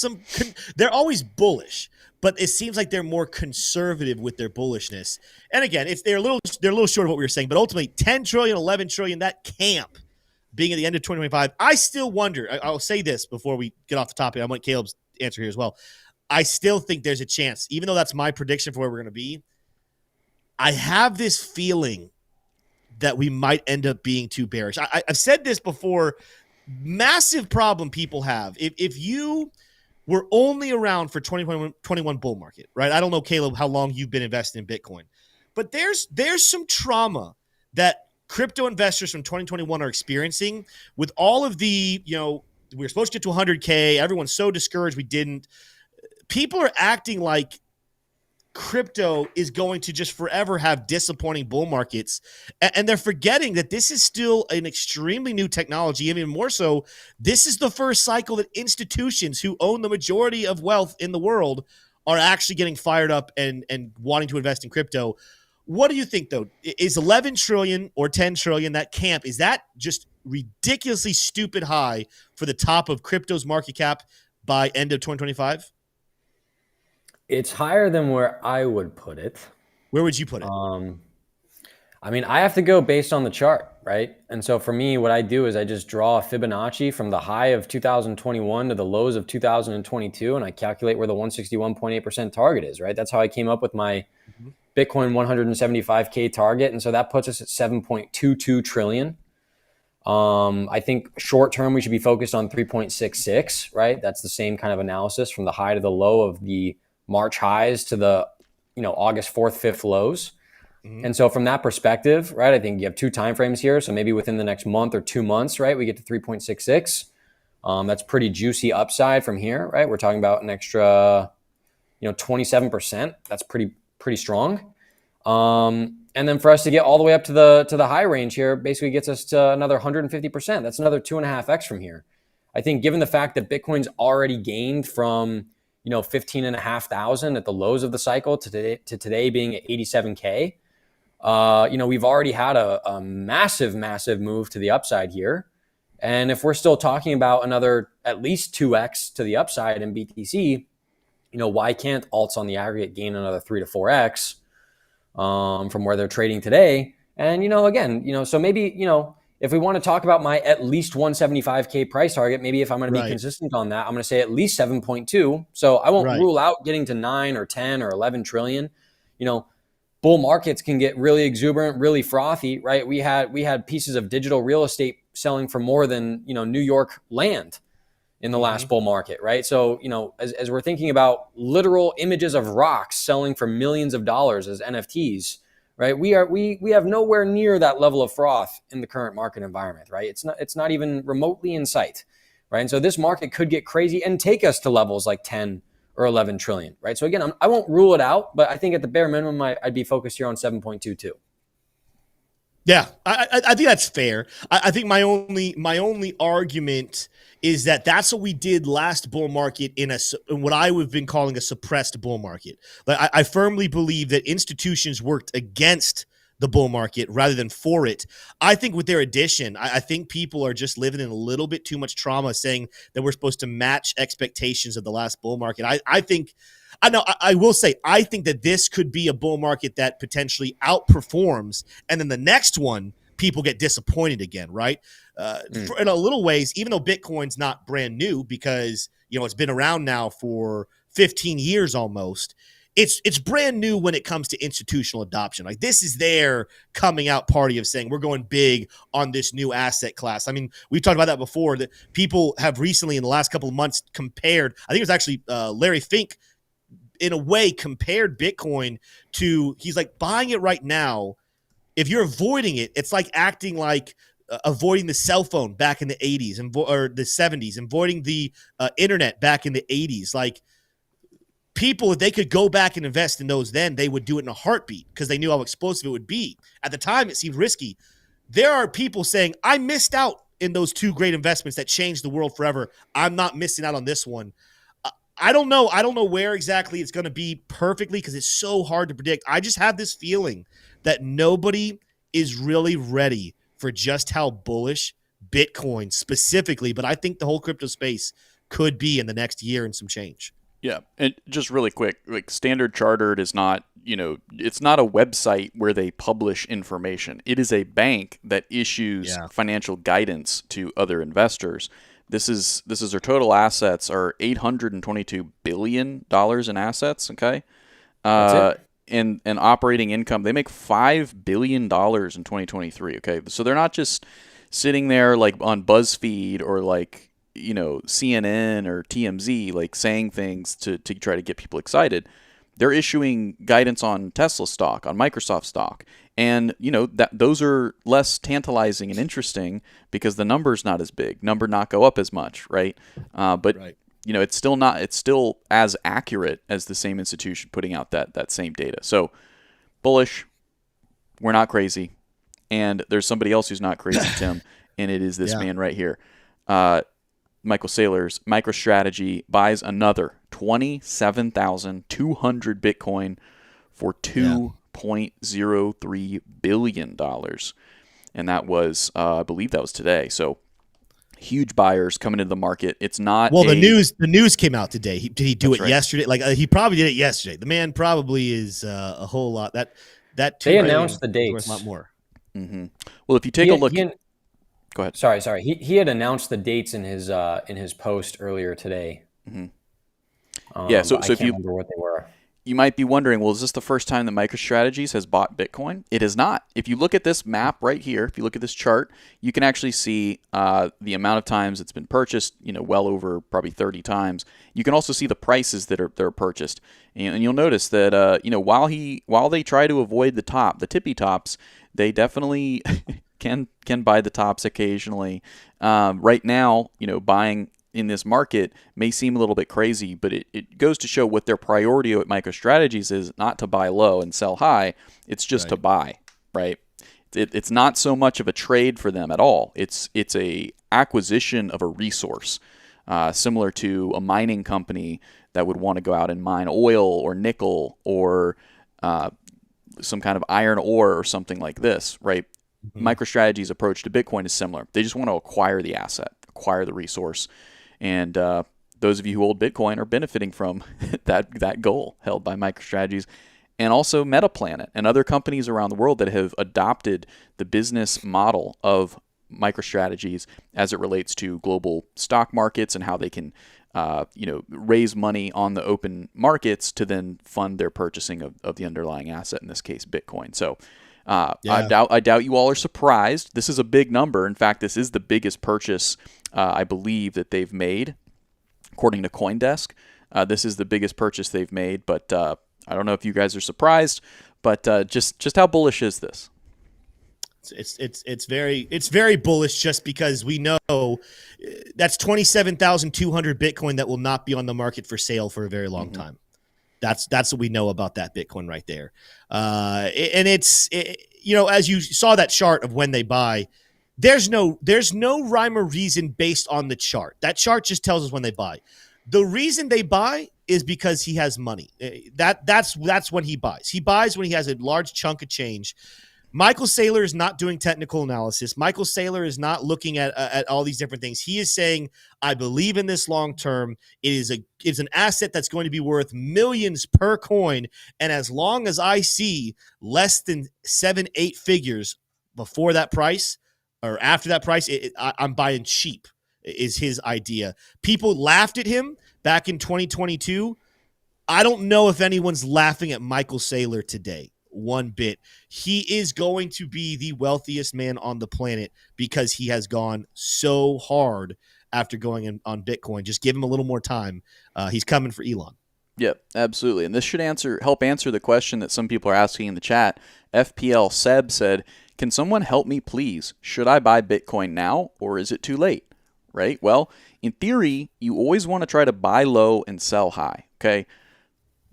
they're always bullish, but it seems like they're more conservative with their bullishness. And again, they're a little short of what we were saying, but ultimately 10 trillion, 11 trillion, that camp being at the end of 2025, I still wonder. I'll say this before we get off the topic. I want Caleb's answer here as well. I still think there's a chance, even though that's my prediction for where we're going to be. I have this feeling that we might end up being too bearish. I've said this before. Massive problem people have. If you were only around for 2021 bull market, right? I don't know, Caleb, how long you've been investing in Bitcoin, but there's some trauma that crypto investors from 2021 are experiencing with all of the, we were supposed to get to 100K. Everyone's so discouraged we didn't. People are acting like crypto is going to just forever have disappointing bull markets. And they're forgetting that this is still an extremely new technology. Even more so, this is the first cycle that institutions who own the majority of wealth in the world are actually getting fired up and wanting to invest in crypto. What do you think, though? Is 11 trillion or 10 trillion, that camp, is that just ridiculously stupid high for the top of crypto's market cap by end of 2025? It's higher than where I would put it. Where would you put it? I have to go based on the chart, right? And so for me, what I do is I just draw a Fibonacci from the high of 2021 to the lows of 2022, and I calculate where the 161.8% target is, right? That's how I came up with my Bitcoin 175K target. And so that puts us at 7.22 trillion. I think short term, we should be focused on 3.66, right? That's the same kind of analysis from the high to the low of the March highs to the, August 4th, 5th lows. Mm-hmm. And so from that perspective, right, I think you have two timeframes here. So maybe within the next month or 2 months, right, we get to 3.66. That's pretty juicy upside from here, right? We're talking about an extra, 27%. That's pretty strong. And then for us to get all the way up to the high range here, basically gets us to another 150%. That's another 2.5x from here. I think given the fact that Bitcoin's already gained from 15,500 at the lows of the cycle to today being at 87K. We've already had a massive move to the upside here. And if we're still talking about another at least 2x to the upside in BTC, why can't alts on the aggregate gain another 3 to 4x from where they're trading today? And, so maybe, if we want to talk about my at least 175K price target, maybe if I'm going to be consistent on that, I'm going to say at least 7.2. So I won't rule out getting to 9 or 10 or 11 trillion. Bull markets can get really exuberant, really frothy, right? We had pieces of digital real estate selling for more than, New York land in the last bull market, right? So, as we're thinking about literal images of rocks selling for millions of dollars as NFTs, right? We have nowhere near that level of froth in the current market environment, right? It's not even remotely in sight, right? And so this market could get crazy and take us to levels like 10 or 11 trillion, right? So again, I won't rule it out, but I think at the bare minimum, I'd be focused here on 7.22. Yeah, I think that's fair. I think my only argument is that that's what we did last bull market in what I would have been calling a suppressed bull market. Like I firmly believe that institutions worked against the bull market rather than for it. I think with their addition, I think people are just living in a little bit too much trauma saying that we're supposed to match expectations of the last bull market. I will say, I think that this could be a bull market that potentially outperforms, and then the next one, people get disappointed again, right? In a little ways, even though Bitcoin's not brand new because, it's been around now for 15 years almost, it's brand new when it comes to institutional adoption. Like this is their coming out party of saying we're going big on this new asset class. I mean, we've talked about that before, that people have recently in the last couple of months compared, I think it was actually Larry Fink, in a way compared Bitcoin to, he's like, buying it right now, if you're avoiding it, it's like acting like avoiding the cell phone back in the 80s or the 70s, avoiding the internet back in the 80s. Like people, if they could go back and invest in those then, they would do it in a heartbeat because they knew how explosive it would be. At the time, it seemed risky. There are people saying, I missed out in those two great investments that changed the world forever. I'm not missing out on this one. I don't know where exactly it's going to be perfectly because it's so hard to predict. I just have this feeling that nobody is really ready for just how bullish Bitcoin specifically, but I think the whole crypto space could be in the next year and some change. Yeah, and just really quick, like Standard Chartered is not, it's not a website where they publish information. It is a bank that issues financial guidance to other investors. This is their total assets are $822 billion in assets. Okay, That's it. and operating income, they make $5 billion in 2023. Okay, so they're not just sitting there like on BuzzFeed or like CNN or TMZ, like saying things to try to get people excited. They're issuing guidance on Tesla stock, on Microsoft stock. And, that those are less tantalizing and interesting because the number's not as big, number not go up as much, right? But Right. it's still as accurate as the same institution putting out that same data. So bullish, we're not crazy. And there's somebody else who's not crazy, Tim, and it is this man right here. Michael Saylor's MicroStrategy buys another 27,200 Bitcoin for $2.03 billion. And that was, I believe that was today. So huge buyers coming into the market. It's not the news came out today. Did he do it right. yesterday? Like he probably did it yesterday. The man probably is a whole lot. That they announced the dates. Worth a lot more. Mm-hmm. Well, if you take a look. Go ahead. Sorry. He had announced the dates in his post earlier today. Mm-hmm. So if you remember what they were, you might be wondering, well, is this the first time that MicroStrategies has bought Bitcoin? It is not. If you look at this map right here, if you look at this chart, you can actually see the amount of times it's been purchased. Well over probably 30 times. You can also see the prices that are purchased, and you'll notice that while they try to avoid the tippy tops, they definitely can buy the tops occasionally. Right now, buying in this market may seem a little bit crazy, but it goes to show what their priority at MicroStrategies is: not to buy low and sell high. It's just to buy, right? It's not so much of a trade for them at all. It's a acquisition of a resource, similar to a mining company that would want to go out and mine oil or nickel or some kind of iron ore or something like this, right? Mm-hmm. MicroStrategy's approach to Bitcoin is similar. They just want to acquire the asset, acquire the resource. And those of you who hold Bitcoin are benefiting from that goal held by MicroStrategies, and also Metaplanet and other companies around the world that have adopted the business model of MicroStrategies as it relates to global stock markets and how they can raise money on the open markets to then fund their purchasing of the underlying asset, in this case, Bitcoin. So I doubt you all are surprised. This is a big number. In fact, this is the biggest purchase I believe that they've made, according to CoinDesk. This is the biggest purchase they've made, but I don't know if you guys are surprised. But just how bullish is this? It's very bullish, just because we know that's 27,200 Bitcoin that will not be on the market for sale for a very long time. That's what we know about that Bitcoin right there. And as you saw that chart of when they buy, there's no rhyme or reason based on the chart. That chart just tells us when they buy. The reason they buy is because he has money. That's when he buys. He buys when he has a large chunk of change. Michael Saylor is not doing technical analysis. Michael Saylor is not looking at all these different things. He is saying, I believe in this long term. It's an asset that's going to be worth millions per coin. And as long as I see less than 7-8 figures before that price or after that price, I'm buying cheap, is his idea. People laughed at him back in 2022. I don't know if anyone's laughing at Michael Saylor today. One bit. He is going to be the wealthiest man on the planet because he has gone so hard after going on Bitcoin. Just give him a little more time. He's coming for Elon. Yep, absolutely. And this should help answer the question that some people are asking in the chat. FPL Seb said, can someone help me, please? Should I buy Bitcoin now, or is it too late? Right? Well, in theory, you always want to try to buy low and sell high. Okay.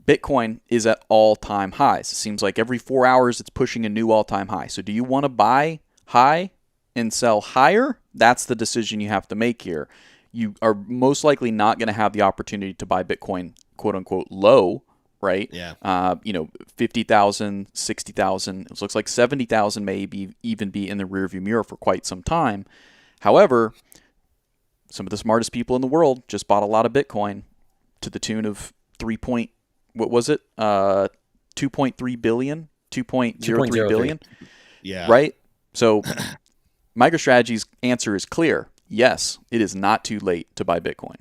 Bitcoin is at all-time highs. It seems like every 4 hours it's pushing a new all-time high. So do you want to buy high and sell higher? That's the decision you have to make here. You are most likely not going to have the opportunity to buy Bitcoin, quote-unquote, low, right? Yeah. 50,000, 60,000. It looks like 70,000 may even be in the rearview mirror for quite some time. However, some of the smartest people in the world just bought a lot of Bitcoin to the tune of 2.3 billion, 2.03 billion. Yeah. Right? So MicroStrategy's answer is clear. Yes, it is not too late to buy Bitcoin.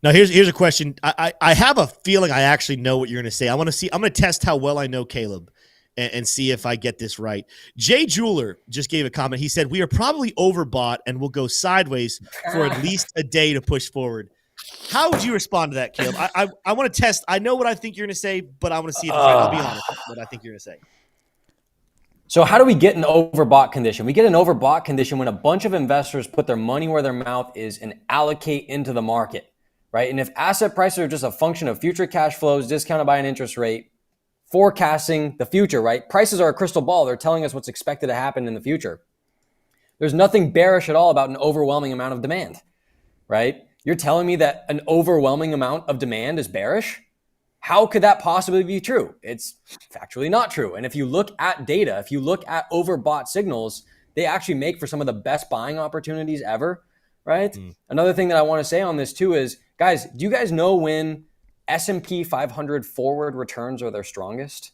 Now here's a question. I have a feeling I actually know what you're going to say. I'm going to test how well I know Caleb and see if I get this right. Jay Jeweler just gave a comment. He said, we are probably overbought and will go sideways for at least a day to push forward. How would you respond to that, Caleb? I want to test. I know what I think you're going to say, but I want to see if it's right. I'll be honest with what I think you're going to say. So how do we get an overbought condition? We get an overbought condition when a bunch of investors put their money where their mouth is and allocate into the market, right? And if asset prices are just a function of future cash flows discounted by an interest rate, forecasting the future, right? Prices are a crystal ball. They're telling us what's expected to happen in the future. There's nothing bearish at all about an overwhelming amount of demand, right? You're telling me that an overwhelming amount of demand is bearish? How could that possibly be true? It's factually not true. And if you look at data, if you look at overbought signals, they actually make for some of the best buying opportunities ever, right? Another thing that I want to say on this too is, guys, do you guys know when S&P 500 forward returns are their strongest?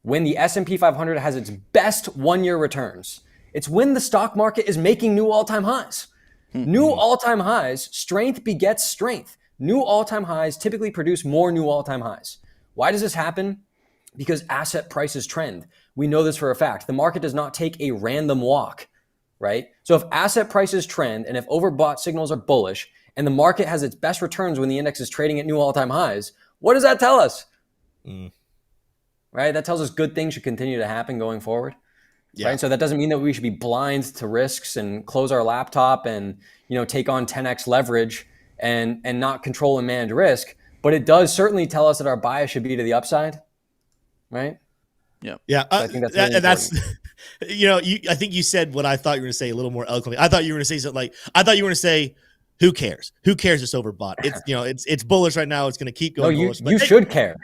When the S&P 500 has its best one-year returns. It's when the stock market is making new all-time highs. New all-time highs, strength begets strength. New all-time highs typically produce more new all-time highs. Why does this happen? Because asset prices trend. We know this for a fact. The market does not take a random walk, right? So if asset prices trend and if overbought signals are bullish and the market has its best returns when the index is trading at new all-time highs, what does that tell us? Right? That tells us good things should continue to happen going forward. Yeah. Right. So that doesn't mean that we should be blind to risks and close our laptop and, take on 10x leverage and not control and manage risk. But it does certainly tell us that our bias should be to the upside. Right. Yeah. Yeah. So I think that's I think you said what I thought you were going to say a little more eloquently. I thought you were going to say something like, I thought you were going to say, who cares? Who cares? It's overbought. It's, it's bullish right now. It's going to keep going. No, bullish. You should care.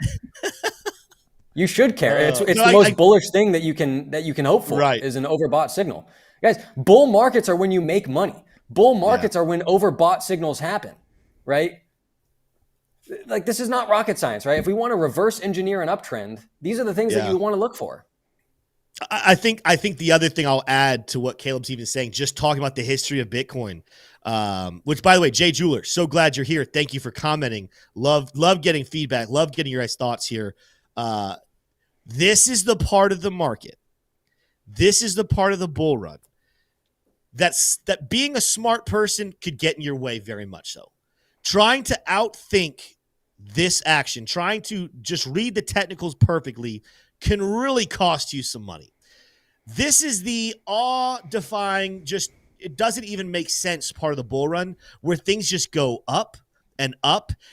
You should care. It's the most bullish thing that you can hope for, right, is an overbought signal. Guys, bull markets are when you make money. Bull markets are when overbought signals happen, right? Like, this is not rocket science, right? If we want to reverse engineer an uptrend, these are the things that you want to look for. I think the other thing I'll add to what Caleb's even saying, just talking about the history of Bitcoin, which, by the way, Jay Jeweler, so glad you're here. Thank you for commenting. Love getting feedback. Love getting your guys' thoughts here. This is the part of the market. This is the part of the bull run that being a smart person could get in your way, very much so. Trying to outthink this action, trying to just read the technicals perfectly, can really cost you some money. This is the awe-defying, just it doesn't even make sense part of the bull run where things just go up, and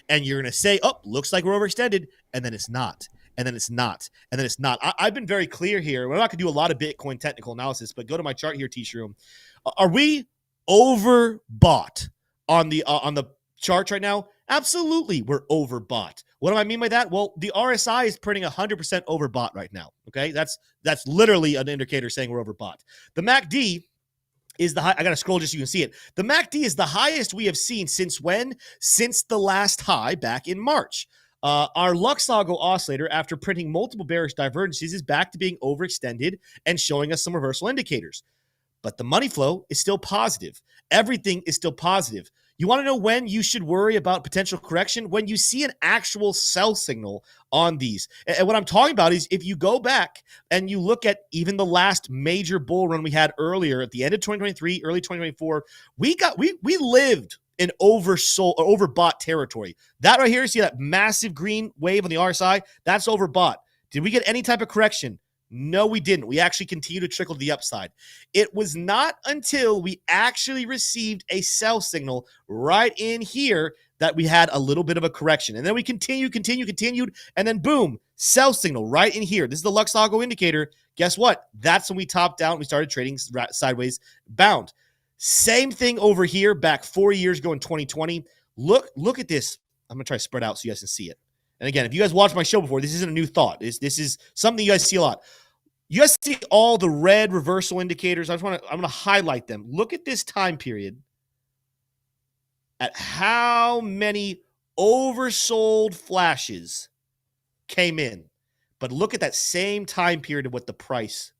you're going to say, oh, looks like we're overextended, and then it's not. And then it's not. And then it's not. I've been very clear here. We're not going to do a lot of Bitcoin technical analysis, but go to my chart here, T-Shroom. Are we overbought on the charts right now? Absolutely, we're overbought. What do I mean by that? Well, the RSI is printing 100% overbought right now. Okay, that's literally an indicator saying we're overbought. The MACD is the high. I got to scroll just so you can see it. The MACD is the highest we have seen since when? Since the last high back in March. Our Luxembourg oscillator, after printing multiple bearish divergences, is back to being overextended and showing us some reversal indicators. But the money flow is still positive. Everything is still positive. You want to know when you should worry about potential correction? When you see an actual sell signal on these. And what I'm talking about is if you go back and you look at even the last major bull run we had earlier at the end of 2023, early 2024, we lived in oversold or overbought territory. That right here, you see that massive green wave on the RSI? That's overbought. Did we get any type of correction? No, we didn't. We actually continued to trickle to the upside. It was not until we actually received a sell signal right in here that we had a little bit of a correction. And then we continued, and then boom, sell signal right in here. This is the Luxembourg indicator. Guess what? That's when we topped out and we started trading sideways bound. Same thing over here back 4 years ago in 2020. Look at this. I'm going to try to spread out so you guys can see it. And again, if you guys watched my show before, this isn't a new thought. This is something you guys see a lot. You guys see all the red reversal indicators. I'm going to highlight them. Look at this time period at how many oversold flashes came in. But look at that same time period of what the price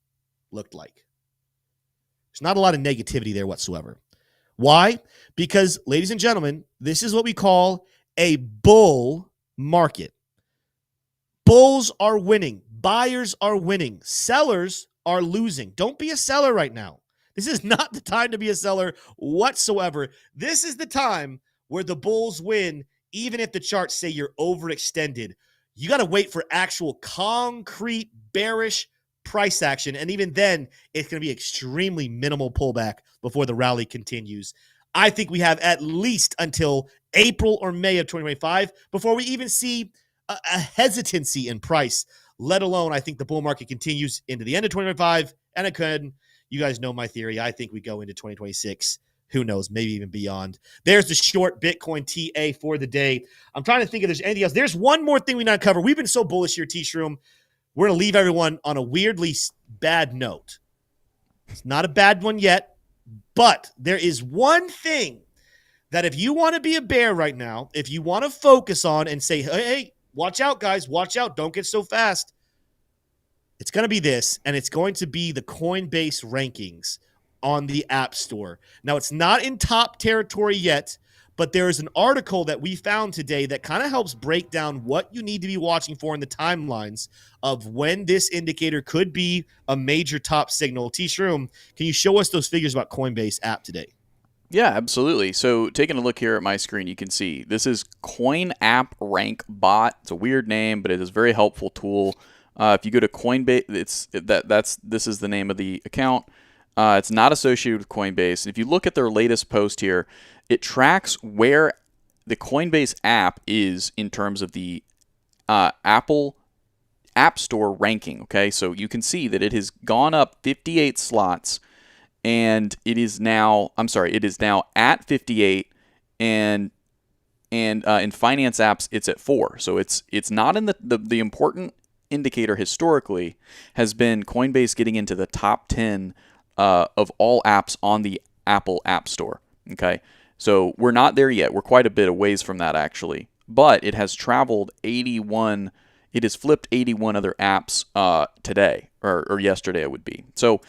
looked like. There's not a lot of negativity there whatsoever. Why? Because, ladies and gentlemen, this is what we call a bull market. Bulls are winning. Buyers are winning. Sellers are losing. Don't be a seller right now. This is not the time to be a seller whatsoever. This is the time where the bulls win, even if the charts say you're overextended. You got to wait for actual concrete bearish price action. And even then, it's going to be extremely minimal pullback before the rally continues. I think we have at least until April or May of 2025 before we even see a hesitancy in price, let alone I think the bull market continues into the end of 2025, and it could. You guys know my theory. I think we go into 2026. Who knows? Maybe even beyond. There's the short Bitcoin TA for the day. I'm trying to think if there's anything else. There's one more thing we not cover. We've been so bullish here, T-Shroom. We're going to leave everyone on a weirdly bad note. It's not a bad one yet, but there is one thing that if you want to be a bear right now, if you want to focus on and say, hey, watch out, guys. Watch out. Don't get so fast. It's going to be this, and it's going to be the Coinbase rankings on the App Store. Now, it's not in top territory yet, but there is an article that we found today that kind of helps break down what you need to be watching for in the timelines of when this indicator could be a major top signal. T-Shroom, can you show us those figures about Coinbase app today? Yeah, absolutely. So taking a look here at my screen, you can see this is Coin App Rank Bot. It's a weird name, but it is a very helpful tool. If you go to Coinbase, this is the name of the account. It's not associated with Coinbase. And if you look at their latest post here, it tracks where the Coinbase app is in terms of the Apple App Store ranking. Okay, so you can see that it has gone up 58 slots. And it is now at 58, and in finance apps it's at 4. So it's not in the important indicator historically has been Coinbase getting into the top 10 of all apps on the Apple App Store. Okay, so we're not there yet. We're quite a bit a ways from that actually, but it has traveled 81. It has flipped 81 other apps today or yesterday it would be. So.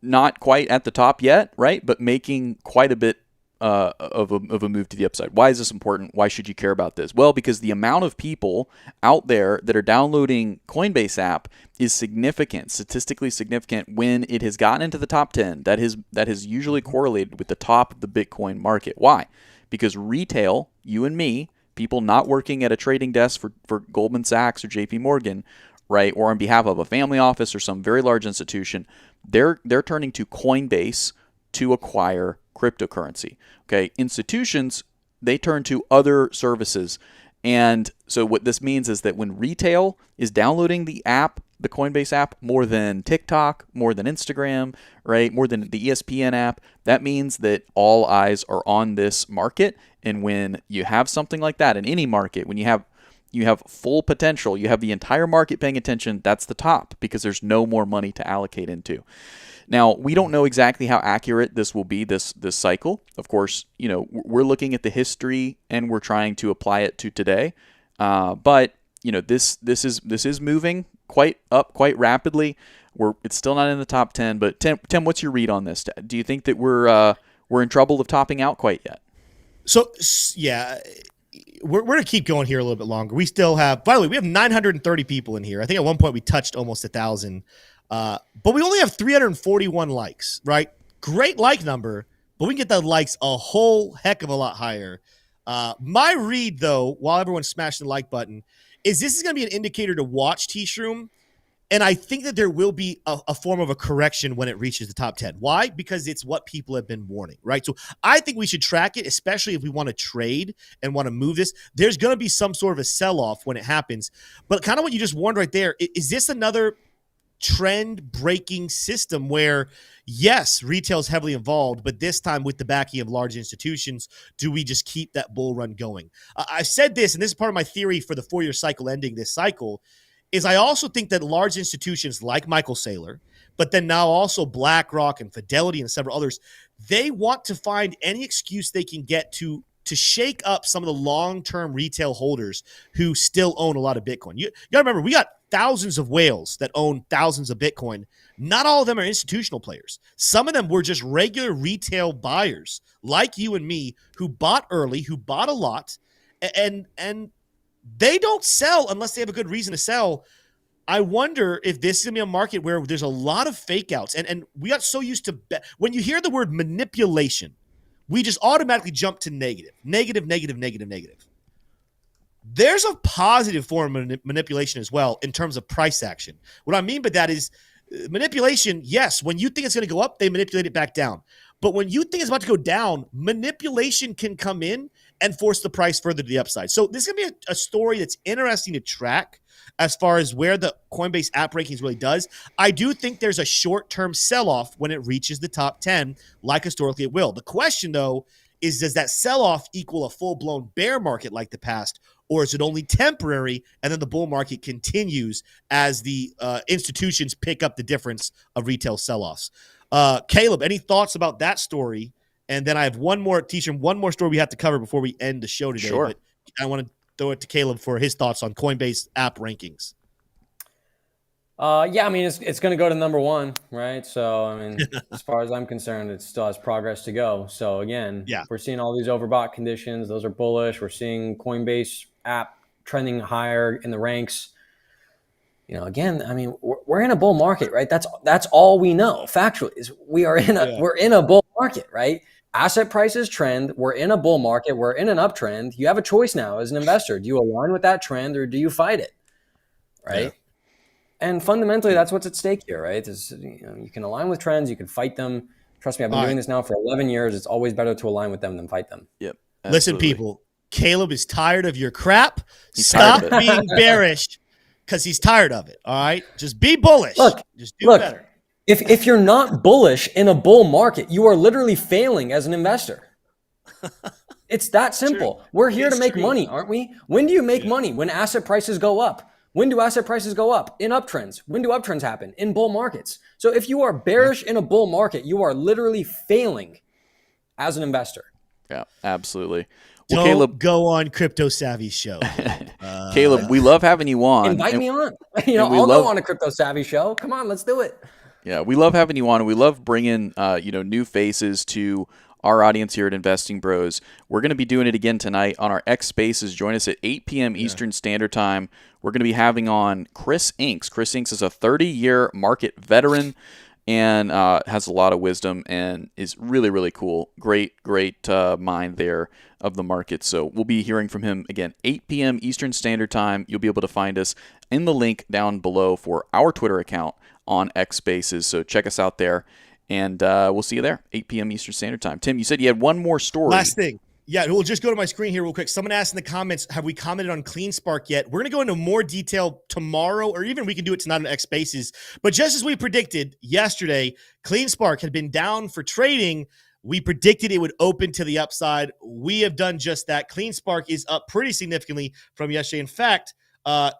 Not quite at the top yet, right? But making quite a bit of a move to the upside. Why is this important? Why should you care about this? Well, because the amount of people out there that are downloading Coinbase app is significant, statistically significant when it has gotten into the top 10. That has usually correlated with the top of the Bitcoin market. Why? Because retail, you and me, people not working at a trading desk for Goldman Sachs or JP Morgan, right, or on behalf of a family office or some very large institution, they're turning to Coinbase to acquire cryptocurrency. Okay, institutions, they turn to other services. And so what this means is that when retail is downloading the app, the Coinbase app, more than TikTok, more than Instagram, right, more than the ESPN app, that means that all eyes are on this market. And when you have something like that in any market, when you have full potential, you have the entire market paying attention, that's the top because there's no more money to allocate into. Now, we don't know exactly how accurate this will be this cycle. Of course, we're looking at the history and we're trying to apply it to today. But this is moving quite rapidly. It's still not in the top 10, but Tim, what's your read on this? Do you think that we're in trouble of topping out quite yet? So, yeah, we're going to keep going here a little bit longer. We still have, by the way, we have 930 people in here. I think at one point we touched almost 1,000. But we only have 341 likes, right? Great like number, but we can get the likes a whole heck of a lot higher. My read, though, while everyone's smashing the like button, is this is going to be an indicator to watch T-Shroom. And I think that there will be a form of a correction when it reaches the top 10. Why? Because it's what people have been warning, right? So I think we should track it, especially if we want to trade and want to move this. There's going to be some sort of a sell-off when it happens. But kind of what you just warned right there, is this another trend-breaking system where, yes, retail is heavily involved, but this time with the backing of large institutions, do we just keep that bull run going? I've said this, and this is part of my theory for the 4-year cycle ending this cycle, is I also think that large institutions like Michael Saylor, but then now also BlackRock and Fidelity and several others, they want to find any excuse they can get to shake up some of the long-term retail holders who still own a lot of Bitcoin. You got to remember, we got thousands of whales that own thousands of Bitcoin. Not all of them are institutional players. Some of them were just regular retail buyers like you and me who bought early, who bought a lot, and they don't sell unless they have a good reason to sell. I wonder if this is going to be a market where there's a lot of fake outs. And we got so used to when you hear the word manipulation, we just automatically jump to negative. There's a positive form of manipulation as well in terms of price action. What I mean by that is manipulation, yes, when you think it's going to go up, they manipulate it back down. But when you think it's about to go down, manipulation can come in and force the price further to the upside. So this is going to be a story that's interesting to track as far as where the Coinbase app rankings really does. I do think there's a short-term sell-off when it reaches the top 10, like historically it will. The question, though, is does that sell-off equal a full-blown bear market like the past, or is it only temporary and then the bull market continues as the institutions pick up the difference of retail sell-offs? Caleb, any thoughts about that story? And then I have one more story we have to cover before we end the show today. Sure. But I want to throw it to Caleb for his thoughts on Coinbase app rankings. Yeah, I mean, it's going to go to number one, right? So, I mean, as far as I'm concerned, it still has progress to go. So, again, we're seeing all these overbought conditions. Those are bullish. We're seeing Coinbase app trending higher in the ranks. You know, again, I mean, we're in a bull market, right? That's all we know factually is we're in a bull market, right? Asset prices trend. We're in a bull market. We're in an uptrend. You have a choice now as an investor. Do you align with that trend or do you fight it, right? Yeah. And fundamentally, that's what's at stake here, right? You can align with trends. You can fight them. Trust me, I've been doing this now for 11 years. It's always better to align with them than fight them. Yep. Absolutely. Listen, people, Caleb is tired of your crap. Stop being bearish because he's tired of it, all right? Just be bullish. Just do better. If you're not bullish in a bull market, you are literally failing as an investor. It's that simple. True. We're here to make money, aren't we? When do you make money? When asset prices go up. When do asset prices go up? In uptrends. When do uptrends happen? In bull markets. So if you are bearish in a bull market, you are literally failing as an investor. Yeah, absolutely. Well, Don't Caleb, go on Crypto Savvy's show. Caleb, we love having you on. Invite me on. I'll go on a Crypto Savvy show. Come on, let's do it. Yeah, we love having you on. And we love bringing new faces to our audience here at Investing Bros. We're going to be doing it again tonight on our X Spaces. Join us at 8 p.m. Eastern Standard Time. We're going to be having on Chris Inks. Chris Inks is a 30-year market veteran and has a lot of wisdom and is really, really cool. Great mind there of the market. So we'll be hearing from him again, 8 p.m. Eastern Standard Time. You'll be able to find us in the link down below for our Twitter account on X Spaces. So check us out there. And we'll see you there, 8 p.m. Eastern Standard Time. Tim, you said you had one more story. Last thing. Yeah, we'll just go to my screen here real quick. Someone asked in the comments, have we commented on CleanSpark yet? We're going to go into more detail tomorrow, or even we can do it tonight on X Spaces. But just as we predicted yesterday, CleanSpark had been down for trading. We predicted it would open to the upside. We have done just that. CleanSpark is up pretty significantly from yesterday. In fact,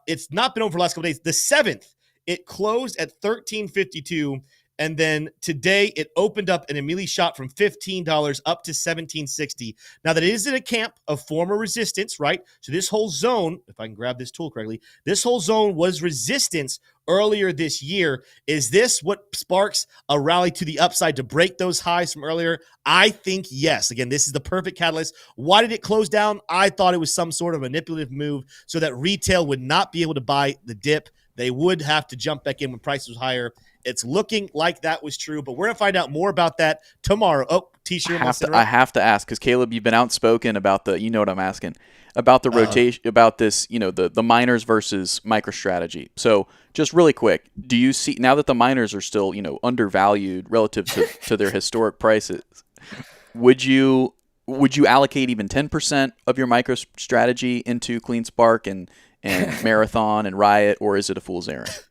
it's not been over the last couple days. The 7th, it closed at $13.52. And then today it opened up and immediately shot from $15 up to $17.60. Now that is in a camp of former resistance, right? So this whole zone, if I can grab this tool correctly, this whole zone was resistance earlier this year. Is this what sparks a rally to the upside to break those highs from earlier? I think yes. Again, this is the perfect catalyst. Why did it close down? I thought it was some sort of manipulative move so that retail would not be able to buy the dip. They would have to jump back in when prices was higher. It's looking like that was true, but we're going to find out more about that tomorrow. Oh, T-shirt. I have to ask because Caleb, you've been outspoken about the, you know what I'm asking, about the rotation, about this, the miners versus MicroStrategy. So just really quick, do you see, now that the miners are still, undervalued relative to their historic prices, would you allocate even 10% of your MicroStrategy into CleanSpark and Marathon and Riot, or is it a fool's errand?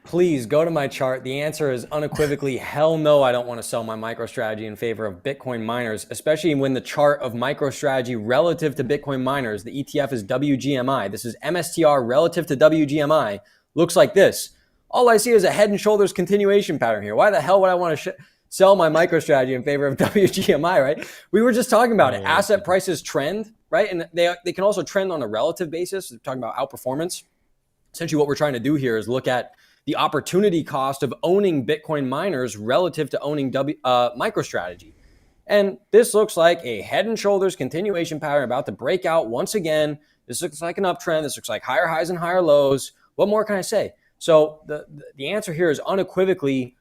Please go to my chart. The answer is unequivocally, hell no, I don't want to sell my MicroStrategy in favor of Bitcoin miners, especially when the chart of MicroStrategy relative to Bitcoin miners, the ETF is WGMI. This is MSTR relative to WGMI. looks like this. All I see is a head and shoulders continuation pattern here. Why the hell would I want to sell my MicroStrategy in favor of WGMI, right? We were just talking about it. Asset prices trend, right? And they can also trend on a relative basis. We're talking about outperformance. Essentially, what we're trying to do here is look at the opportunity cost of owning Bitcoin miners relative to owning MicroStrategy. And this looks like a head and shoulders continuation pattern about to break out once again. This looks like an uptrend. This looks like higher highs and higher lows. What more can I say? So the answer here is unequivocally,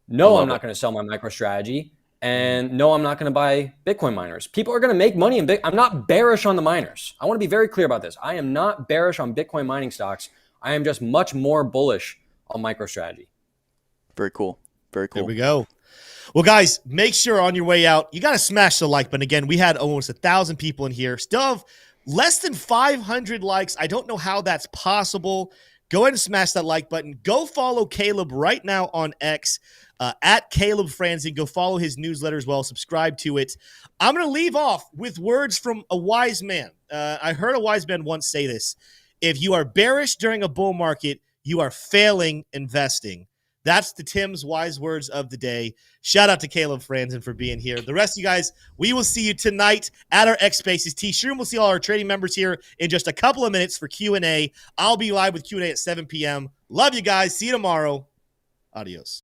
no, I'm not going to sell my MicroStrategy. And no, I'm not going to buy Bitcoin miners. People are going to make money in Bitcoin. I'm not bearish on the miners. I want to be very clear about this. I am not bearish on Bitcoin mining stocks. I am just much more bullish on MicroStrategy. Very cool. Very cool. There we go. Well, guys, make sure on your way out, you got to smash the like button. Again, we had almost 1,000 people in here. Still have less than 500 likes. I don't know how that's possible. Go ahead and smash that like button. Go follow Caleb right now on X, at Caleb Franzen. Go follow his newsletter as well. Subscribe to it. I'm going to leave off with words from a wise man. I heard a wise man once say this. If you are bearish during a bull market, you are failing investing. That's the Tim's wise words of the day. Shout out to Caleb Franzen for being here. The rest of you guys, we will see you tonight at our X Spaces T-shirt. We'll see all our trading members here in just a couple of minutes for Q&A. I'll be live with Q&A at 7 p.m. Love you guys. See you tomorrow. Adios.